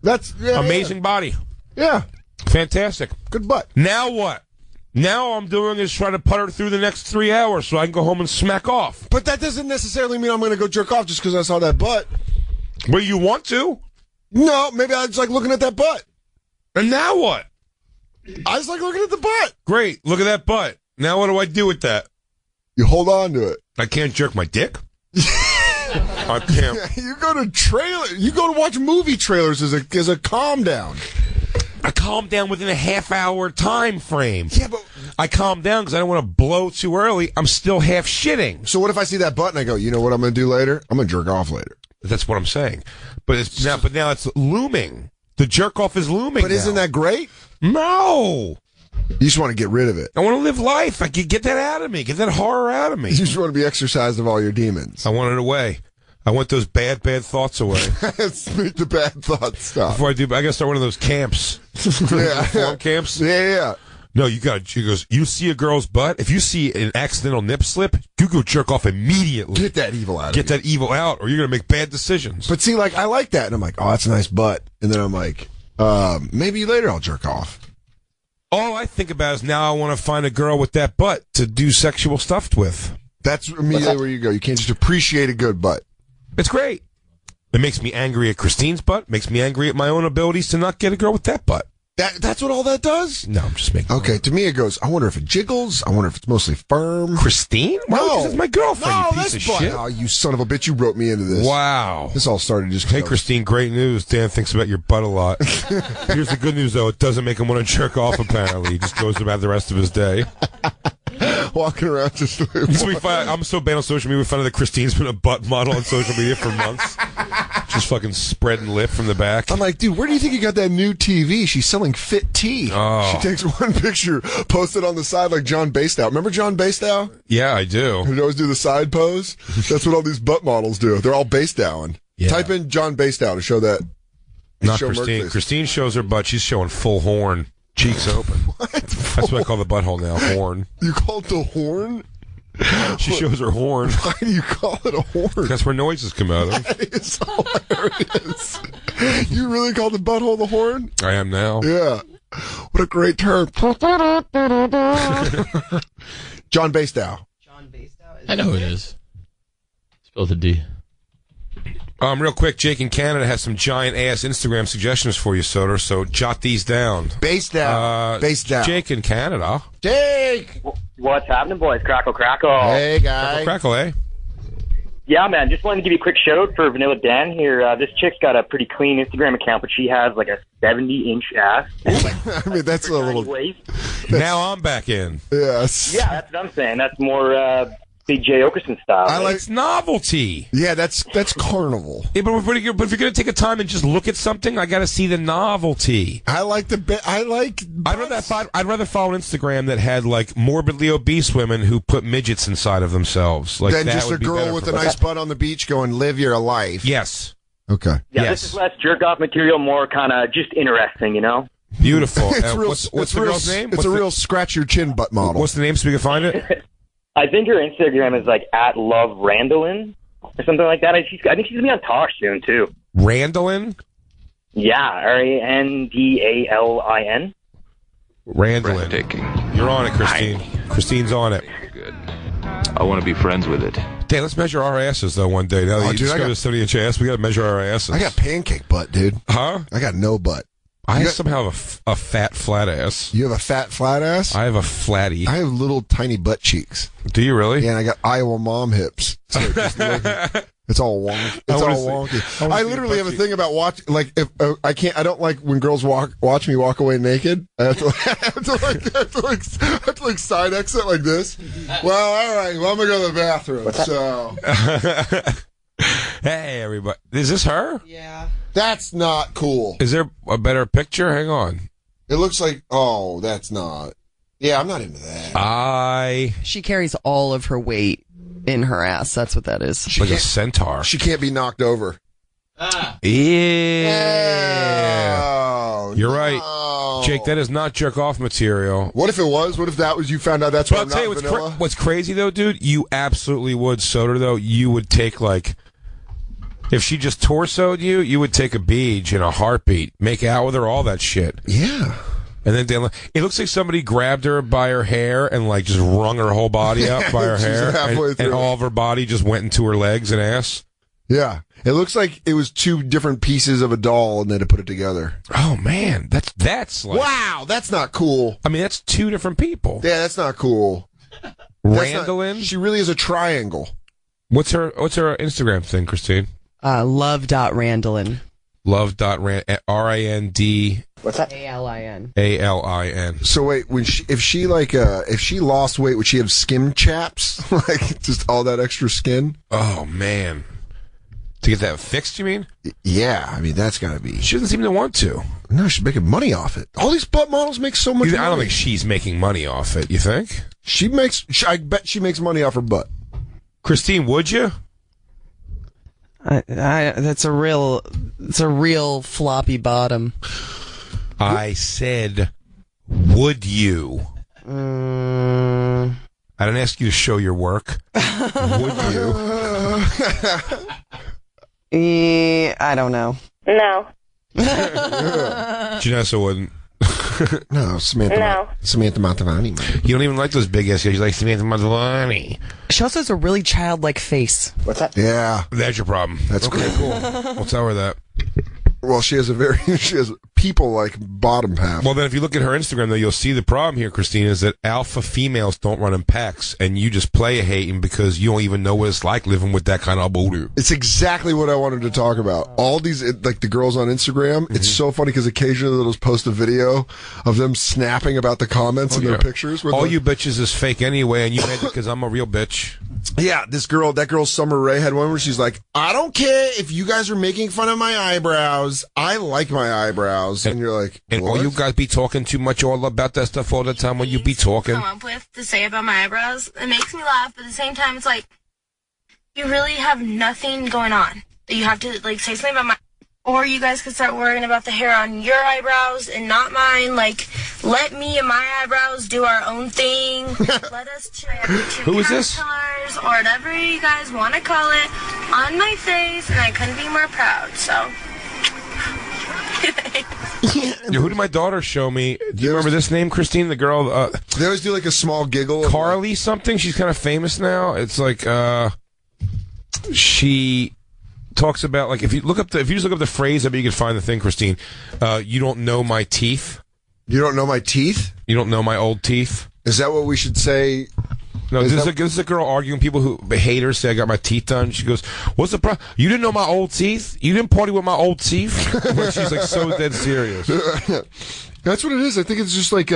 That's amazing body. Yeah. Fantastic. Good butt. Now what? Now all I'm doing is try to putter through the next 3 hours so I can go home and smack off. But that doesn't necessarily mean I'm going to go jerk off just because I saw that butt. Well, you want to? No, maybe I just like looking at that butt. And now what? I just like looking at the butt. Great. Look at that butt. Now what do I do with that? You hold on to it. I can't jerk my dick? I can't. You go to watch movie trailers as a calm down. I calm down within a half-hour time frame. Yeah, but I calm down because I don't want to blow too early. I'm still half shitting. So what if I see that butt and I go, you know what I'm going to do later? I'm going to jerk off later. That's what I'm saying. But now it's looming. The jerk off is looming. But isn't that great? No. You just want to get rid of it. I want to live life. I can get that out of me. Get that horror out of me. You just want to be exorcised of all your demons. I want it away. I want those bad thoughts away. Make the bad thoughts stop. Before I do, I got to start one of those camps. Reform camps. Yeah. No, she goes, you see a girl's butt? If you see an accidental nip slip, you go jerk off immediately. Get that evil out. Get that evil out, or you're going to make bad decisions. But see, like, I like that. And I'm like, oh, that's a nice butt. And then I'm like, maybe later I'll jerk off. All I think about is now I want to find a girl with that butt to do sexual stuff with. That's immediately where you go. You can't just appreciate a good butt. It's great. It makes me angry at Christine's butt. Makes me angry at my own abilities to not get a girl with that butt. That's what all that does? No, I'm just making Okay, to me it goes, I wonder if it jiggles. I wonder if it's mostly firm. Christine? No. That's my girlfriend, No, you piece of shit. Oh, you son of a bitch. You wrote me into this. Wow. This all started just... Hey, Christine, great news. Dan thinks about your butt a lot. Here's the good news, though. It doesn't make him want to jerk off, apparently. He just goes about the rest of his day. Walking around just... I'm so bad on social media. We find out that Christine's been a butt model on social media for months. Just fucking spreading lip from the back. I'm like, dude, where do you think you got that new TV? She's selling fit tea. Oh. She takes one picture, posts it on the side like John Bastow. Remember John Bastow? Yeah, I do. Who'd always do the side pose? That's what all these butt models do. They're all Bastowing. Yeah. Type in John Bastow to show that. Not show Christine. Mercury. Christine shows her butt. She's showing full horn. Cheeks open. What? That's what I call the butthole now. Horn. You call it the horn? She shows her horn. Why do you call it a horn? That's where noises come out of. That is hilarious. You really call the butthole the horn? I am now. Yeah. What a great term. John Bastow. I know who it is. Spell the D. Real quick, Jake in Canada has some giant ass Instagram suggestions for you, Soder. So jot these down. Bastow. Bastow. Jake in Canada. Jake. What's happening, boys? Crackle, crackle. Hey, guy. Crackle, eh? Yeah, man. Just wanted to give you a quick shout out for Vanilla Dan here. This chick's got a pretty clean Instagram account, but she has like a 70-inch ass. I mean, that's a little. Now I'm back in. Yes. Yeah, that's what I'm saying. That's more Big J. Oakerson style. I like it's novelty. Yeah, that's carnival. Yeah, but if you're going to take a time and just look at something, I got to see the novelty. I'd rather follow an Instagram that had like morbidly obese women who put midgets inside of themselves. Like then that just would a be girl better with for a me. nice butt on the beach going, live your life. Yes. Okay. Yeah, yes. This is less jerk-off material, more kind of just interesting, you know? Beautiful. What's the girl's name? It's a real scratch-your-chin butt model. What's the name so we can find it? I think her Instagram is like @loverandolin or something like that. I think she's gonna be on Tosh soon too. Randolin? Yeah, RANDALIN. Randolin. You're on it, Christine. Christine's on it. Good. I want to be friends with it. Dan, let's measure our asses though one day. Now that you dude, just got a 70-inch ass, we got to measure our asses. I got pancake butt, dude. Huh? I got no butt. I somehow have a fat, flat ass. You have a fat, flat ass? I have a flatty. I have little, tiny butt cheeks. Do you really? Yeah, and I got Iowa mom hips. So it's all wonky. It's all wonky. I literally have a thing about watch. Like, if I don't like when girls watch me walk away naked. I have to side exit like this. Well, all right. Well, I'm gonna go to the bathroom. So. Hey, everybody. Is this her? Yeah. That's not cool. Is there a better picture? Hang on. It looks like, oh, that's not. Yeah, I'm not into that. She carries all of her weight in her ass. That's what that is. Like a centaur. She can't be knocked over. Yeah. Oh, You're right. Jake, that is not jerk off material. What if it was? What if that was you found out that's why I'm not vanilla? What's crazy though, dude? You absolutely would, Soder, though. You would take like, if she just torsoed you, you would take a beach in a heartbeat, make out with her, all that shit. Yeah. And then it looks like somebody grabbed her by her hair and like just wrung her whole body out by her hair, and all of her body just went into her legs and ass. Yeah. It looks like it was two different pieces of a doll and then to put it together. Oh man, that's like, wow, that's not cool. I mean, that's two different people. Yeah, that's not cool. Randolin? She really is a triangle. What's her Instagram thing, Christine? Love.Randolin. Love.Rand. What's that? ALIN. ALIN. So wait, if she lost weight, would she have skin chaps? Like just all that extra skin? Oh man. To get that fixed, you mean? Yeah, I mean that's gotta be. She doesn't seem to want to. No, she's making money off it. All these butt models make so much money. I don't think she's making money off it. You think? I bet she makes money off her butt. Christine, would you? It's a real floppy bottom. I said, would you? I didn't ask you to show your work. Would you? I don't know. No. Janessa wouldn't. No, Samantha. No. Samantha Montavani. Man. You don't even like those big ass guys. You like Samantha Montavani. She also has a really childlike face. What's that? Yeah. That's your problem. That's okay, cool. We'll tell her that. Well, she has people like bottom half. Well, then if you look at her Instagram, though, you'll see the problem here, Christine, is that alpha females don't run in packs, and you just play a hating because you don't even know what it's like living with that kind of booty. It's exactly what I wanted to talk about. All these, like the girls on Instagram, it's so funny because occasionally they'll just post a video of them snapping about the comments in their pictures. All you bitches is fake anyway, and you made it because I'm a real bitch. Yeah, that girl Summer Rae had one where she's like, I don't care if you guys are making fun of my eyebrows. I like my eyebrows. And you're like, and all you guys be talking too much all about that stuff all the time when you be talking. Come up with to say about my eyebrows. It makes me laugh, but at the same time, it's like, you really have nothing going on. You have to, like, say something about my... Or you guys could start worrying about the hair on your eyebrows and not mine. Like, let me and my eyebrows do our own thing. Let us check Who is this? Colors or whatever you guys want to call it on my face, and I couldn't be more proud. So, Who did my daughter show me? Do you remember this name, Christine? The girl. They always do like a small giggle. Carly something. She's kind of famous now. It's like she talks about, like, if you just look up the phrase, I bet you can find the thing, Christine. You don't know my teeth. You don't know my teeth? You don't know my old teeth. Is that what we should say? No, this is a girl arguing. People who hate her say I got my teeth done. She goes, "What's the problem? You didn't know my old teeth? You didn't party with my old teeth?" But she's like so dead serious. That's what it is. I think it's just like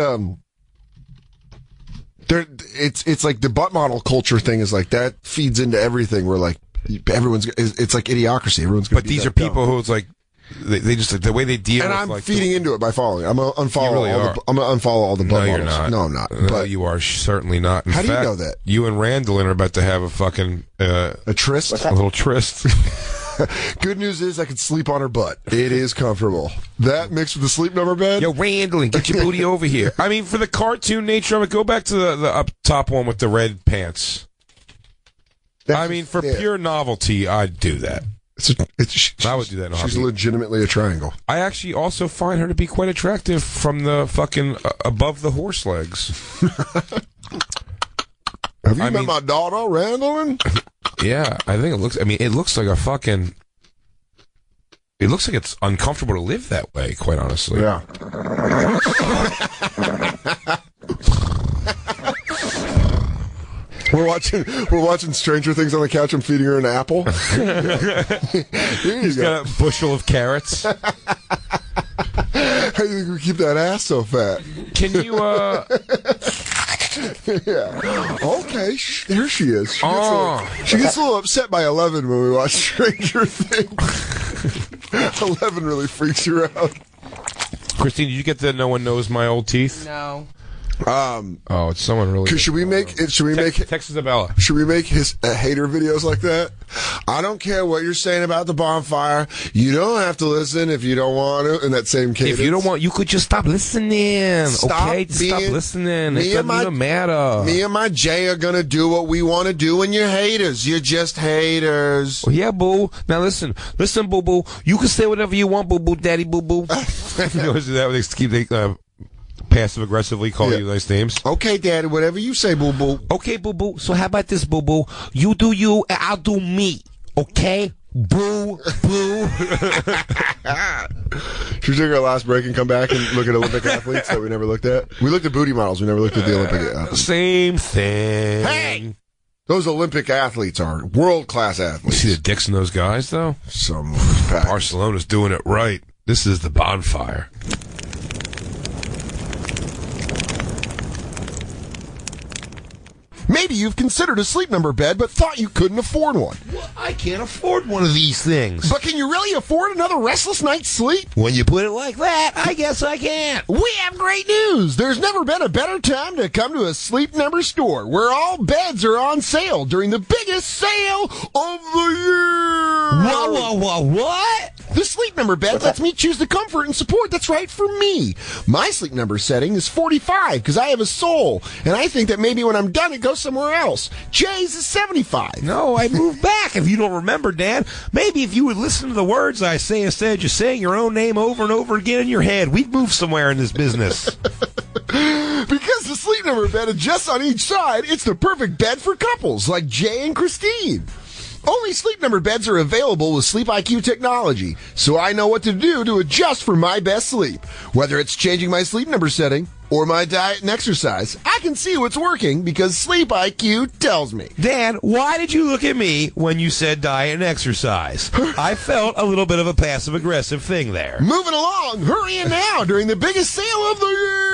it's like the butt model culture thing is like that feeds into everything. Where like it's like idiocracy. Everyone's gonna. But these are people who it's like. They just like the way they deal. And with, I'm like, feeding into it by following. I'm gonna unfollow. You really I'm gonna unfollow all the butt No, you're models. not. No, I'm not. No, But you are certainly not. In how fact, do you know that? You and Randall are about to have a fucking a tryst. A little tryst. Good news is I can sleep on her butt. It is comfortable. That mixed with the sleep number bed. Yo, Randall, get your booty over here. I mean, for the cartoon nature of it, go back to the up top one with the red pants. I mean, for pure novelty, I'd do that. I would do that in a She's heartbeat. legitimately a triangle. I actually also find her to be quite attractive from the fucking above the horse legs. Have you met my daughter, Randall? Yeah, I think it looks. I mean, it looks like a fucking. It looks like it's uncomfortable to live that way. Quite honestly. Yeah. We're watching Stranger Things on the couch. I'm feeding her an apple. He's got a bushel of carrots. How do you think we keep that ass so fat? Can you? Yeah. Okay. Here she is. She gets a little upset by 11 when we watch Stranger Things. 11 really freaks her out. Christine, did you get the "No One Knows My Old Teeth"? No. It's someone really. Should we make Text Isabella? Should we make his hater videos like that? I don't care what you're saying about the bonfire. You don't have to listen if you don't want to. In that same cadence. If you don't want, you could just stop listening. Stop listening. It doesn't even matter. Me and my Jay are gonna do what we want to do, and you're haters. You're just haters. Well, yeah, boo. Now listen, boo boo. You can say whatever you want, boo boo, daddy, boo boo. You know, is that what they keep passive aggressively call you nice names? Okay, Daddy, whatever you say, boo boo. Okay, boo boo. So how about this, boo boo? You do you, and I'll do me. Okay, boo boo. Should we take our last break and come back and look at Olympic athletes that we never looked at? We looked at booty models. We never looked at the Olympic athletes. Same thing. Hey, those Olympic athletes are world-class athletes. You see the dicks in those guys, though? Barcelona's doing it right. This is the bonfire. Maybe you've considered a Sleep Number bed, but thought you couldn't afford one. Well, I can't afford one of these things. But can you really afford another restless night's sleep? When you put it like that, I guess I can. We have great news. There's never been a better time to come to a Sleep Number store, where all beds are on sale during the biggest sale of the year. What? The Sleep Number bed lets me choose the comfort and support that's right for me. My Sleep Number setting is 45 because I have a soul, and I think that maybe when I'm done, it goes somewhere else. Jay's is 75. No, I moved back. If you don't remember, Dan, maybe if you would listen to the words I say instead of just saying your own name over and over again in your head, we'd move somewhere in this business. Because the Sleep Number bed adjusts on each side, it's the perfect bed for couples like Jay and Christine. Only Sleep Number beds are available with Sleep IQ technology, so I know what to do to adjust for my best sleep. Whether it's changing my Sleep Number setting or my diet and exercise, I can see what's working because Sleep IQ tells me. Dan, why did you look at me when you said diet and exercise? I felt a little bit of a passive-aggressive thing there. Moving along, hurry in now during the biggest sale of the year.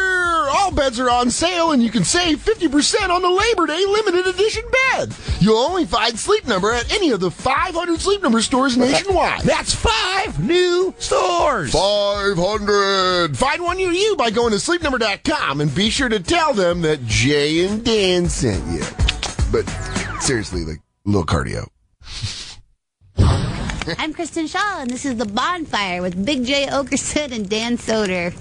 All beds are on sale, and you can save 50% on the Labor Day limited edition bed. You'll only find Sleep Number at any of the 500 Sleep Number stores nationwide. That's 5 new stores. 500. Find one near you by going to sleepnumber.com and be sure to tell them that Jay and Dan sent you. But seriously, like, a little cardio. I'm Kristen Shaw, and this is The Bonfire with Big J. Oakerson and Dan Soder.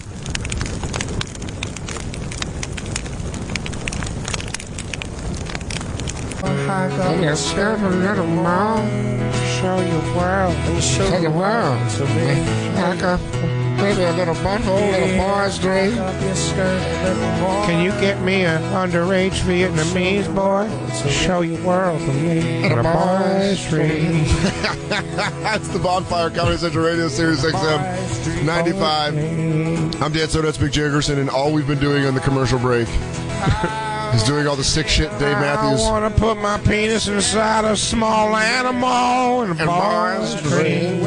I'm your scared a little mom. Show you world. Show you world. Like a maybe a little butthole, little boy's dream. Can you get me an underage Vietnamese boy? Show you world for me. Little boy's dream. That's the Bonfire Comedy Central Radio Series XM 95. I'm Dan Soder, that's Big J. Oakerson, and all we've been doing on the commercial break is doing all the sick shit Dave Matthews. I want to put my penis inside a small animal and boy's dream.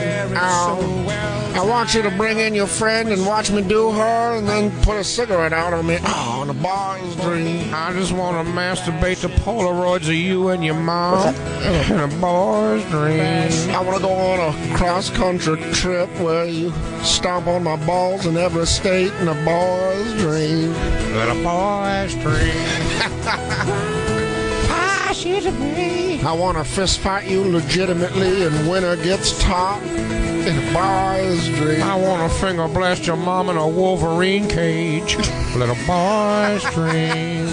I want you to bring in your friend and watch me do her and then put a cigarette out on me. Oh, and a boy's dream. I just want to masturbate the Polaroids of you and your mom in a boy's dream. I want to go on a cross-country trip where you stomp on my balls in every state in a boy's dream. In a boy's dream. I want to fist fight you legitimately and winner gets top in a boy's dream. I want to finger blast your mom in a Wolverine cage. Little boy's dream.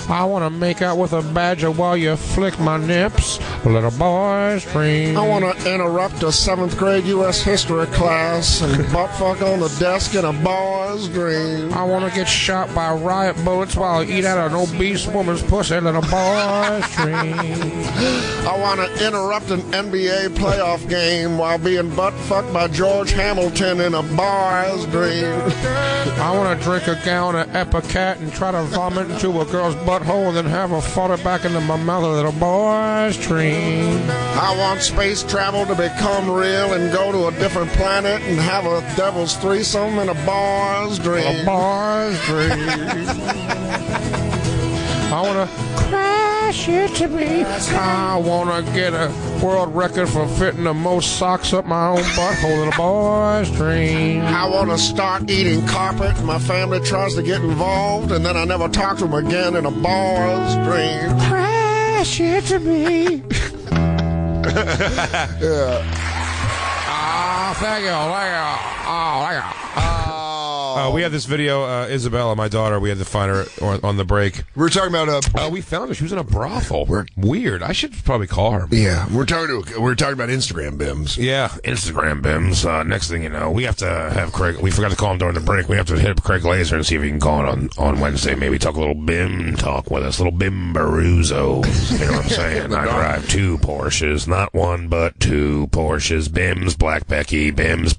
I want to make out with a badger while you flick my nips. Little boy's dream. I want to interrupt a 7th grade U.S. history class and butt fuck on the desk in a boy's dream. I want to get shot by riot bullets while I eat out an obese woman's pussy. Little boy's dream. I want to interrupt an NBA playoff game while being butt fucked by George Hamilton in a boy's dream. I want to drink a gallon of Epicat and try to vomit into a girl's butthole and then have her fart it back into my mouth. A little boy's dream. I want space travel to become real and go to a different planet and have a devil's threesome in a boy's dream. A boy's dream. I want to crash into me. I want to get a world record for fitting the most socks up my own butthole in a boy's dream. I want to start eating carpet. My family tries to get involved, and then I never talk to them again in a boy's dream. Crash into me. Yeah. Thank you. We had this video, Isabella, my daughter. We had to find her on the break. We were talking about we found her. She was in a brothel. Weird. I should probably call her. Yeah, we're talking about Instagram bims. Yeah, Instagram bims. Next thing you know, we have to have Craig. We forgot to call him during the break. We have to hit up Craig Laser and see if he can call it on Wednesday. Maybe talk a little bim talk with us, little bimbaruzzo. You know what I'm saying? I drive 2 Porsches, not 1 but 2 Porsches. Bims, Black Becky, bims,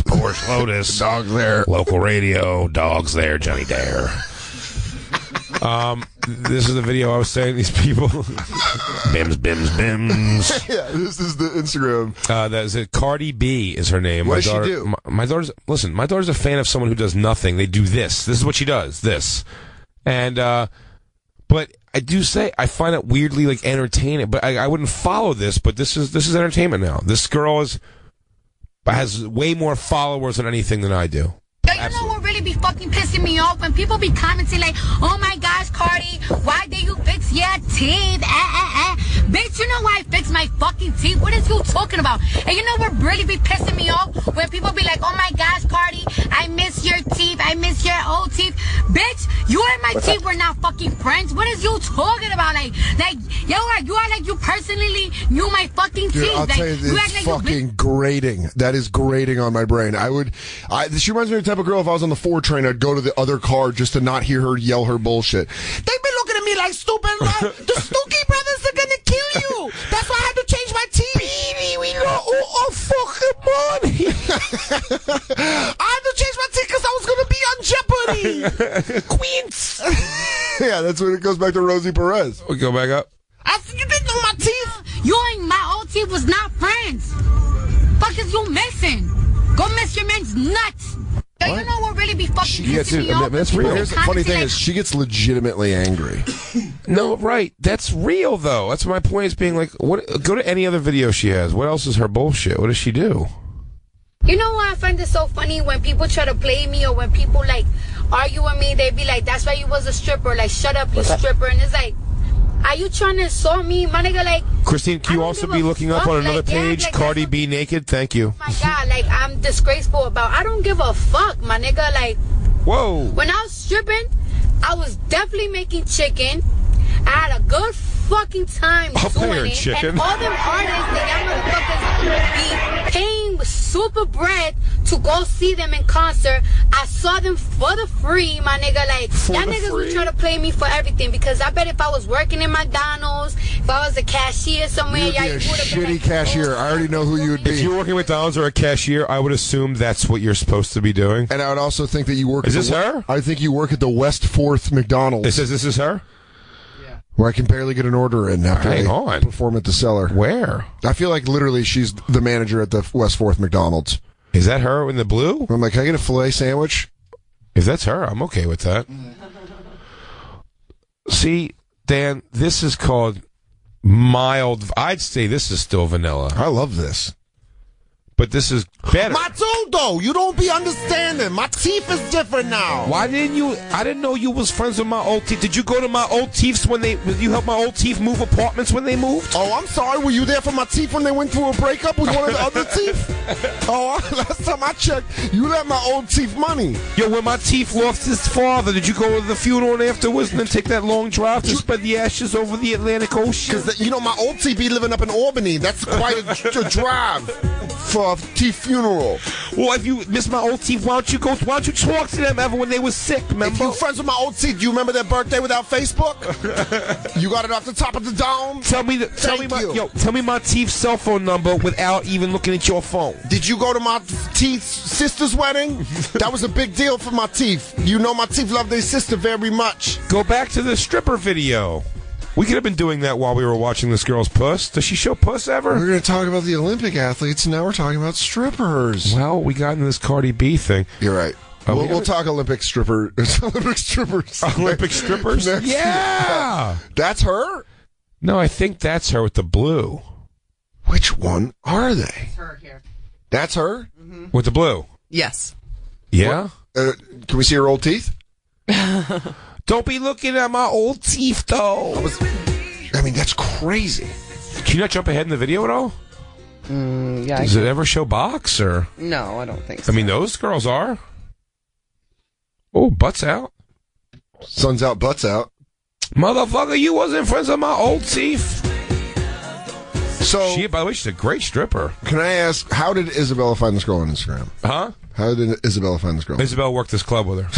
Porsche Lotus. Dog there. Local radio, dogs there, Johnny Dare. This is the video I was saying. These people, bims. Yeah, this is the Instagram. That is it. Cardi B is her name. What does she do? My daughter's my daughter's a fan of someone who does nothing. They do this. This is what she does. This, and but I do say I find it weirdly like entertaining. But I wouldn't follow this. But this is entertainment now. This girl has way more followers on anything than I do. Yo, you know what really be fucking pissing me off? When people be commenting like, oh my gosh, Cardi, why did you fix your teeth? Bitch, you know why I fix my fucking teeth? What is you talking about? And you know what really be pissing me off? When people be like, oh my gosh, Cardi, I miss your teeth. I miss your old teeth. Bitch, you and my teeth were not fucking friends. What is you talking about? Like, you are like you personally knew my fucking teeth. I'll tell you, it's fucking grating. That is grating on my brain. She reminds me of the type of girl, if I was on the 4 train, I'd go to the other car just to not hear her yell her bullshit. They've been looking at me like stupid. The Stookie brothers are gonna kill you. That's why I had to change my teeth. Beanie, we got all fucking money. I had to change my teeth because I was gonna be on Jeopardy. Queens. Yeah, that's when it goes back to Rosie Perez. We go back up. You didn't know my teeth. You and my old teeth was not friends. Fuck is you missing? Go miss your man's nuts. Do you know what really be fucking pissing me off? That's real. Here's the funny thing is, she gets legitimately angry. No, right. That's real, though. That's my point is being like, what? Go to any other video she has. What else is her bullshit? What does she do? You know why I find it so funny when people try to play me or when people like argue with me, they be like, that's why you was a stripper. Like, shut up, you stripper. And it's like, are you trying to insult me? My nigga, like... Christine, can you also be looking up on another page? Yeah, Cardi B naked? Thank you. My God, like, I'm disgraceful about... I don't give a fuck, my nigga. Like... Whoa. When I was stripping, I was definitely making chicken. I had a good fucking time doing it. Chicken. And all them artists, the young motherfuckers, be paying super bread to go see them in concert. I saw them for the free, my nigga. Like, y'all niggas would try to play me for everything because I bet if I was working in McDonald's, if I was a cashier somewhere, You'd be a shitty cashier. I already know who you would be. If you're working with McDonald's or a cashier, I would assume that's what you're supposed to be doing. And I would also think that you work... Is this her? I think you work at the West 4th McDonald's. It says this is her? Where I can barely get an order in after I perform at the cellar. Where? I feel like literally she's the manager at the West 4th McDonald's. Is that her in the blue? I'm like, can I get a filet sandwich? If that's her, I'm okay with that. See, Dan, this is called mild. I'd say this is still vanilla. I love this. But this is better. My tooth, though, you don't be understanding. My teeth is different now. Why didn't you? I didn't know you was friends with my old teeth. Did you go to my old teeths when they? Did you help my old teeth move apartments when they moved? Oh, I'm sorry. Were you there for my teeth when they went through a breakup with one of the other teeth? Oh, last time I checked, you lent my old teeth money. Yo, when my teeth lost his father, did you go to the funeral afterwards and then take that long drive to spread the ashes over the Atlantic Ocean? Because, you know, my old teeth be living up in Albany. That's quite a drive for a teeth funeral. Well, if you miss my old teeth, why don't you talk to them ever when they were sick, remember? If you friends with my old teeth, do you remember their birthday without Facebook? You got it off the top of the dome? Tell me my teeth cell phone number without even looking at your phone. Did you go to my teeth sister's wedding? That was a big deal for my teeth. You know my teeth love their sister very much. Go back to the stripper video. We could have been doing that while we were watching this girl's puss. Does she show puss ever? We're going to talk about the Olympic athletes, and now we're talking about strippers. Well, we got into this Cardi B thing. You're right. We'll talk Olympic strippers. Olympic strippers? Yeah! That's her? No, I think that's her with the blue. Which one are they? It's her here. That's her? Mm-hmm. With the blue? Yes. Yeah? Can we see her old teeth? Don't be looking at my old teeth, though. I mean, that's crazy. Can you not jump ahead in the video at all? Yeah. Does it ever show box, or? No, I don't think so. I mean, those girls are. Oh, butts out. Sun's out, butts out. Motherfucker, you wasn't friends with my old teeth. So, by the way, she's a great stripper. Can I ask, how did Isabella find this girl on Instagram? Huh? How did Isabella find this girl? Isabella worked this club with her.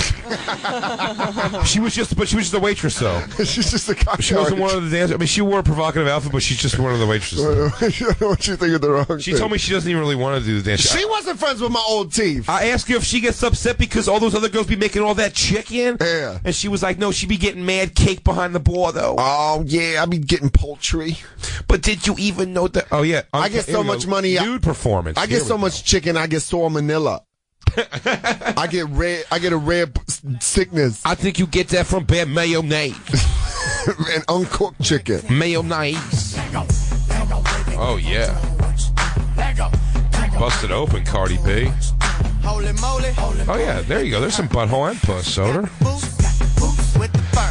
She was just a waitress, though. She's just a cocktail. She wasn't one of the dancers. I mean, she wore a provocative outfit, but she's just one of the waitresses. I know what you think of the wrong She told me she doesn't even really want to do the dance. She wasn't friends with my old teeth. I asked her if she gets upset because all those other girls be making all that chicken. Yeah. And she was like, no, she be getting mad cake behind the bar, though. Oh, yeah, I be getting poultry. But did you even know that? Oh, yeah. I get so much money. Nude performance. I get so much chicken, I get salmonella. I get a rare sickness. I think you get that from bad mayonnaise. And uncooked chicken. Mayonnaise. Oh, yeah. Busted open, Cardi B. Oh, yeah, there you go. There's some butthole and puss, Soder.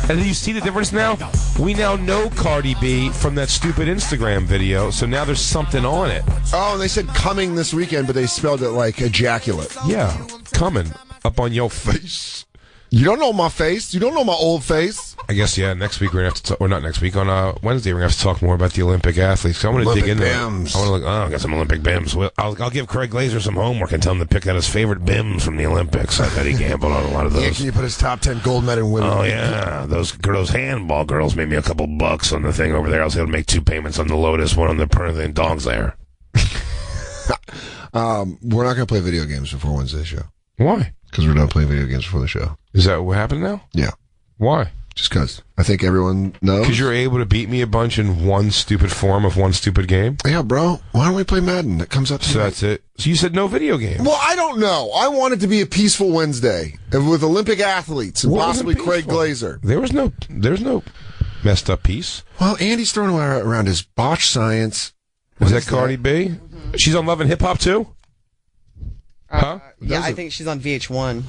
And do you see the difference now? We now know Cardi B from that stupid Instagram video, so now there's something on it. Oh, and they said coming this weekend, but they spelled it like ejaculate. Yeah, coming up on your face. You don't know my face. You don't know my old face. I guess, yeah, next week we're going to have to talk, or not next week, on Wednesday we're going to have to talk more about the Olympic athletes. So I want to dig into bims. it. I want to look, I got some Olympic bims. Well, I'll give Craig Glazer some homework and tell him to pick out his favorite bims from the Olympics. I bet he gambled on a lot of those. Yeah, can you put his top 10 gold medal women? Oh, yeah. Those handball girls made me a couple bucks on the thing over there. I was able to make 2 payments on the Lotus, one on the Perth Dogs there. We're not going to play video games before Wednesday's show. Why? Because we're done playing video games before the show. Is that what happened now? Yeah. Why? Just because. I think everyone knows. Because you're able to beat me a bunch in one stupid form of one stupid game? Yeah, bro. Why don't we play Madden? That comes up tonight. So that's it. So you said no video games. Well, I don't know. I want it to be a peaceful Wednesday with Olympic athletes and possibly Craig Glazer. There's no messed up piece. Well, Andy's throwing around his botch science. Is that Cardi B? She's on Love and Hip Hop too? Huh? Yeah, I think she's on VH1.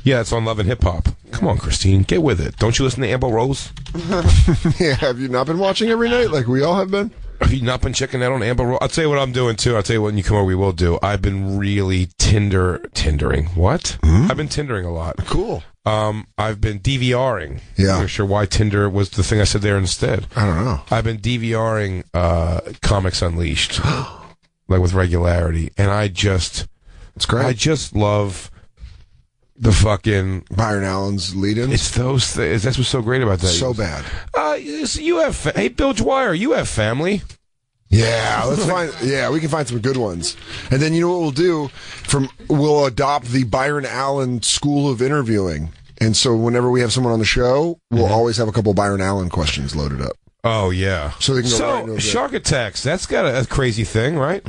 Yeah, it's on Love and Hip Hop. Come on, Christine, get with it. Don't you listen to Amber Rose? Yeah, have you not been watching every night like we all have been? Have you not been checking out on Amber Rose? I'll tell you what I'm doing too. I'll tell you what, when you come over, we will do. I've been really Tindering. What? I've been Tindering a lot. Cool. I've been DVRing. Yeah. I'm not sure why Tinder was the thing I said there instead. I don't know. I've been DVRing Comics Unleashed, like with regularity, and it's great. I just love the fucking Byron Allen's lead-ins. It's those things. That's what's so great about that. So bad. You have. Hey, Bill Dwyer, you have family. Yeah, let's find. Yeah, we can find some good ones. And then you know what we'll do? We'll adopt the Byron Allen school of interviewing. And so whenever we have someone on the show, we'll always have a couple Byron Allen questions loaded up. Oh yeah. So they can go right into it. Shark Attacks. That's got a crazy thing, right?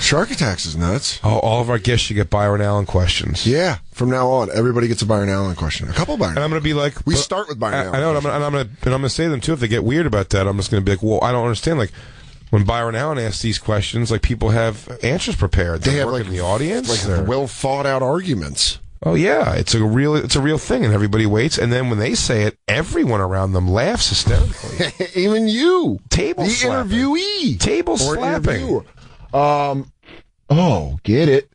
Shark Attacks is nuts. Oh, all of our guests should get Byron Allen questions. Yeah, from now on, everybody gets a Byron Allen question. A couple Byron. And I'm going to be like, we start with Byron Allen. I know, and I'm going to say them too. If they get weird about that, I'm just going to be like, well, I don't understand. Like when Byron Allen asks these questions, like people have answers prepared. They have like in the audience, like well thought out arguments. Oh yeah, it's a real thing, and everybody waits. And then when they say it, everyone around them laughs hysterically. Even you, table slapping. Interviewee, table slapping. Oh, get it.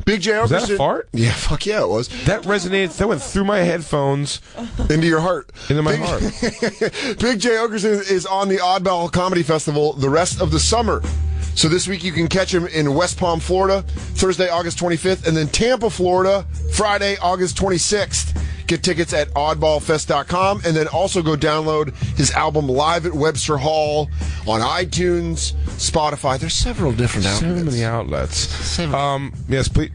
Big J Oakerson. Was that a fart? Yeah, fuck yeah, it was. That resonated. That went through my headphones. Into your heart. Into my heart. Big J Oakerson is on the Oddball Comedy Festival the rest of the summer. So this week you can catch him in West Palm, Florida, Thursday, August 25th, and then Tampa, Florida, Friday, August 26th. Get tickets at oddballfest.com, and then also go download his album Live at Webster Hall on iTunes, Spotify. There's several different outlets. So many outlets. Yes, please.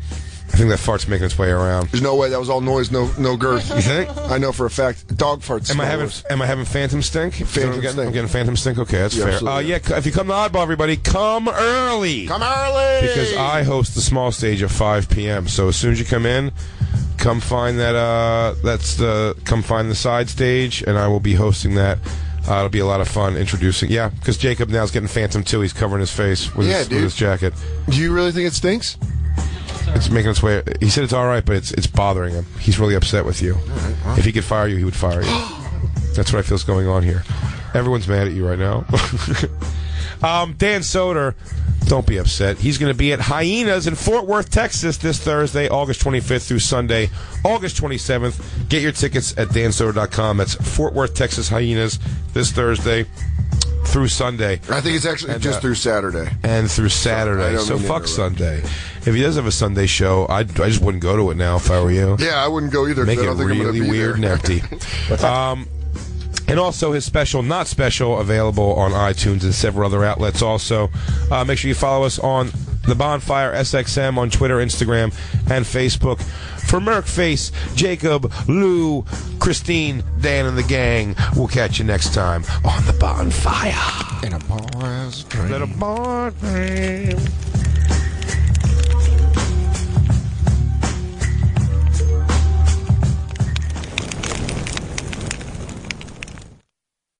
I think that fart's making its way around. There's no way that was all noise, no girth. You think? I know for a fact. Dog farts. Am I having phantom stink? Phantom stink. I'm getting phantom stink. Okay, that's fair. Yeah, if you come to Oddball, everybody, come early. Come early because I host the small stage at 5 p.m. So as soon as you come in, come find that. Come find the side stage, and I will be hosting that. It'll be a lot of fun introducing. Yeah, because Jacob now's getting phantom too. He's covering his face with his jacket. Do you really think it stinks? It's making its way. He said it's all right, but it's bothering him. He's really upset with you. Right. If he could fire you, he would fire you. That's what I feel is going on here. Everyone's mad at you right now. Dan Soder, don't be upset. He's going to be at Hyenas in Fort Worth, Texas this Thursday, August 25th through Sunday, August 27th. Get your tickets at dansoder.com. That's Fort Worth, Texas, Hyenas this Thursday through Sunday. I think it's actually just through Saturday. And through Saturday. So fuck Sunday. If he does have a Sunday show, I just wouldn't go to it now if I were you. Yeah, I wouldn't go either. Make it really weird and empty. And also his special, Not Special, available on iTunes and several other outlets also. Make sure you follow us on The Bonfire SXM on Twitter, Instagram, and Facebook. For Merkface, Jacob, Lou, Christine, Dan, and the gang, we'll catch you next time on The Bonfire. In a bar as a dream. In a bar dream.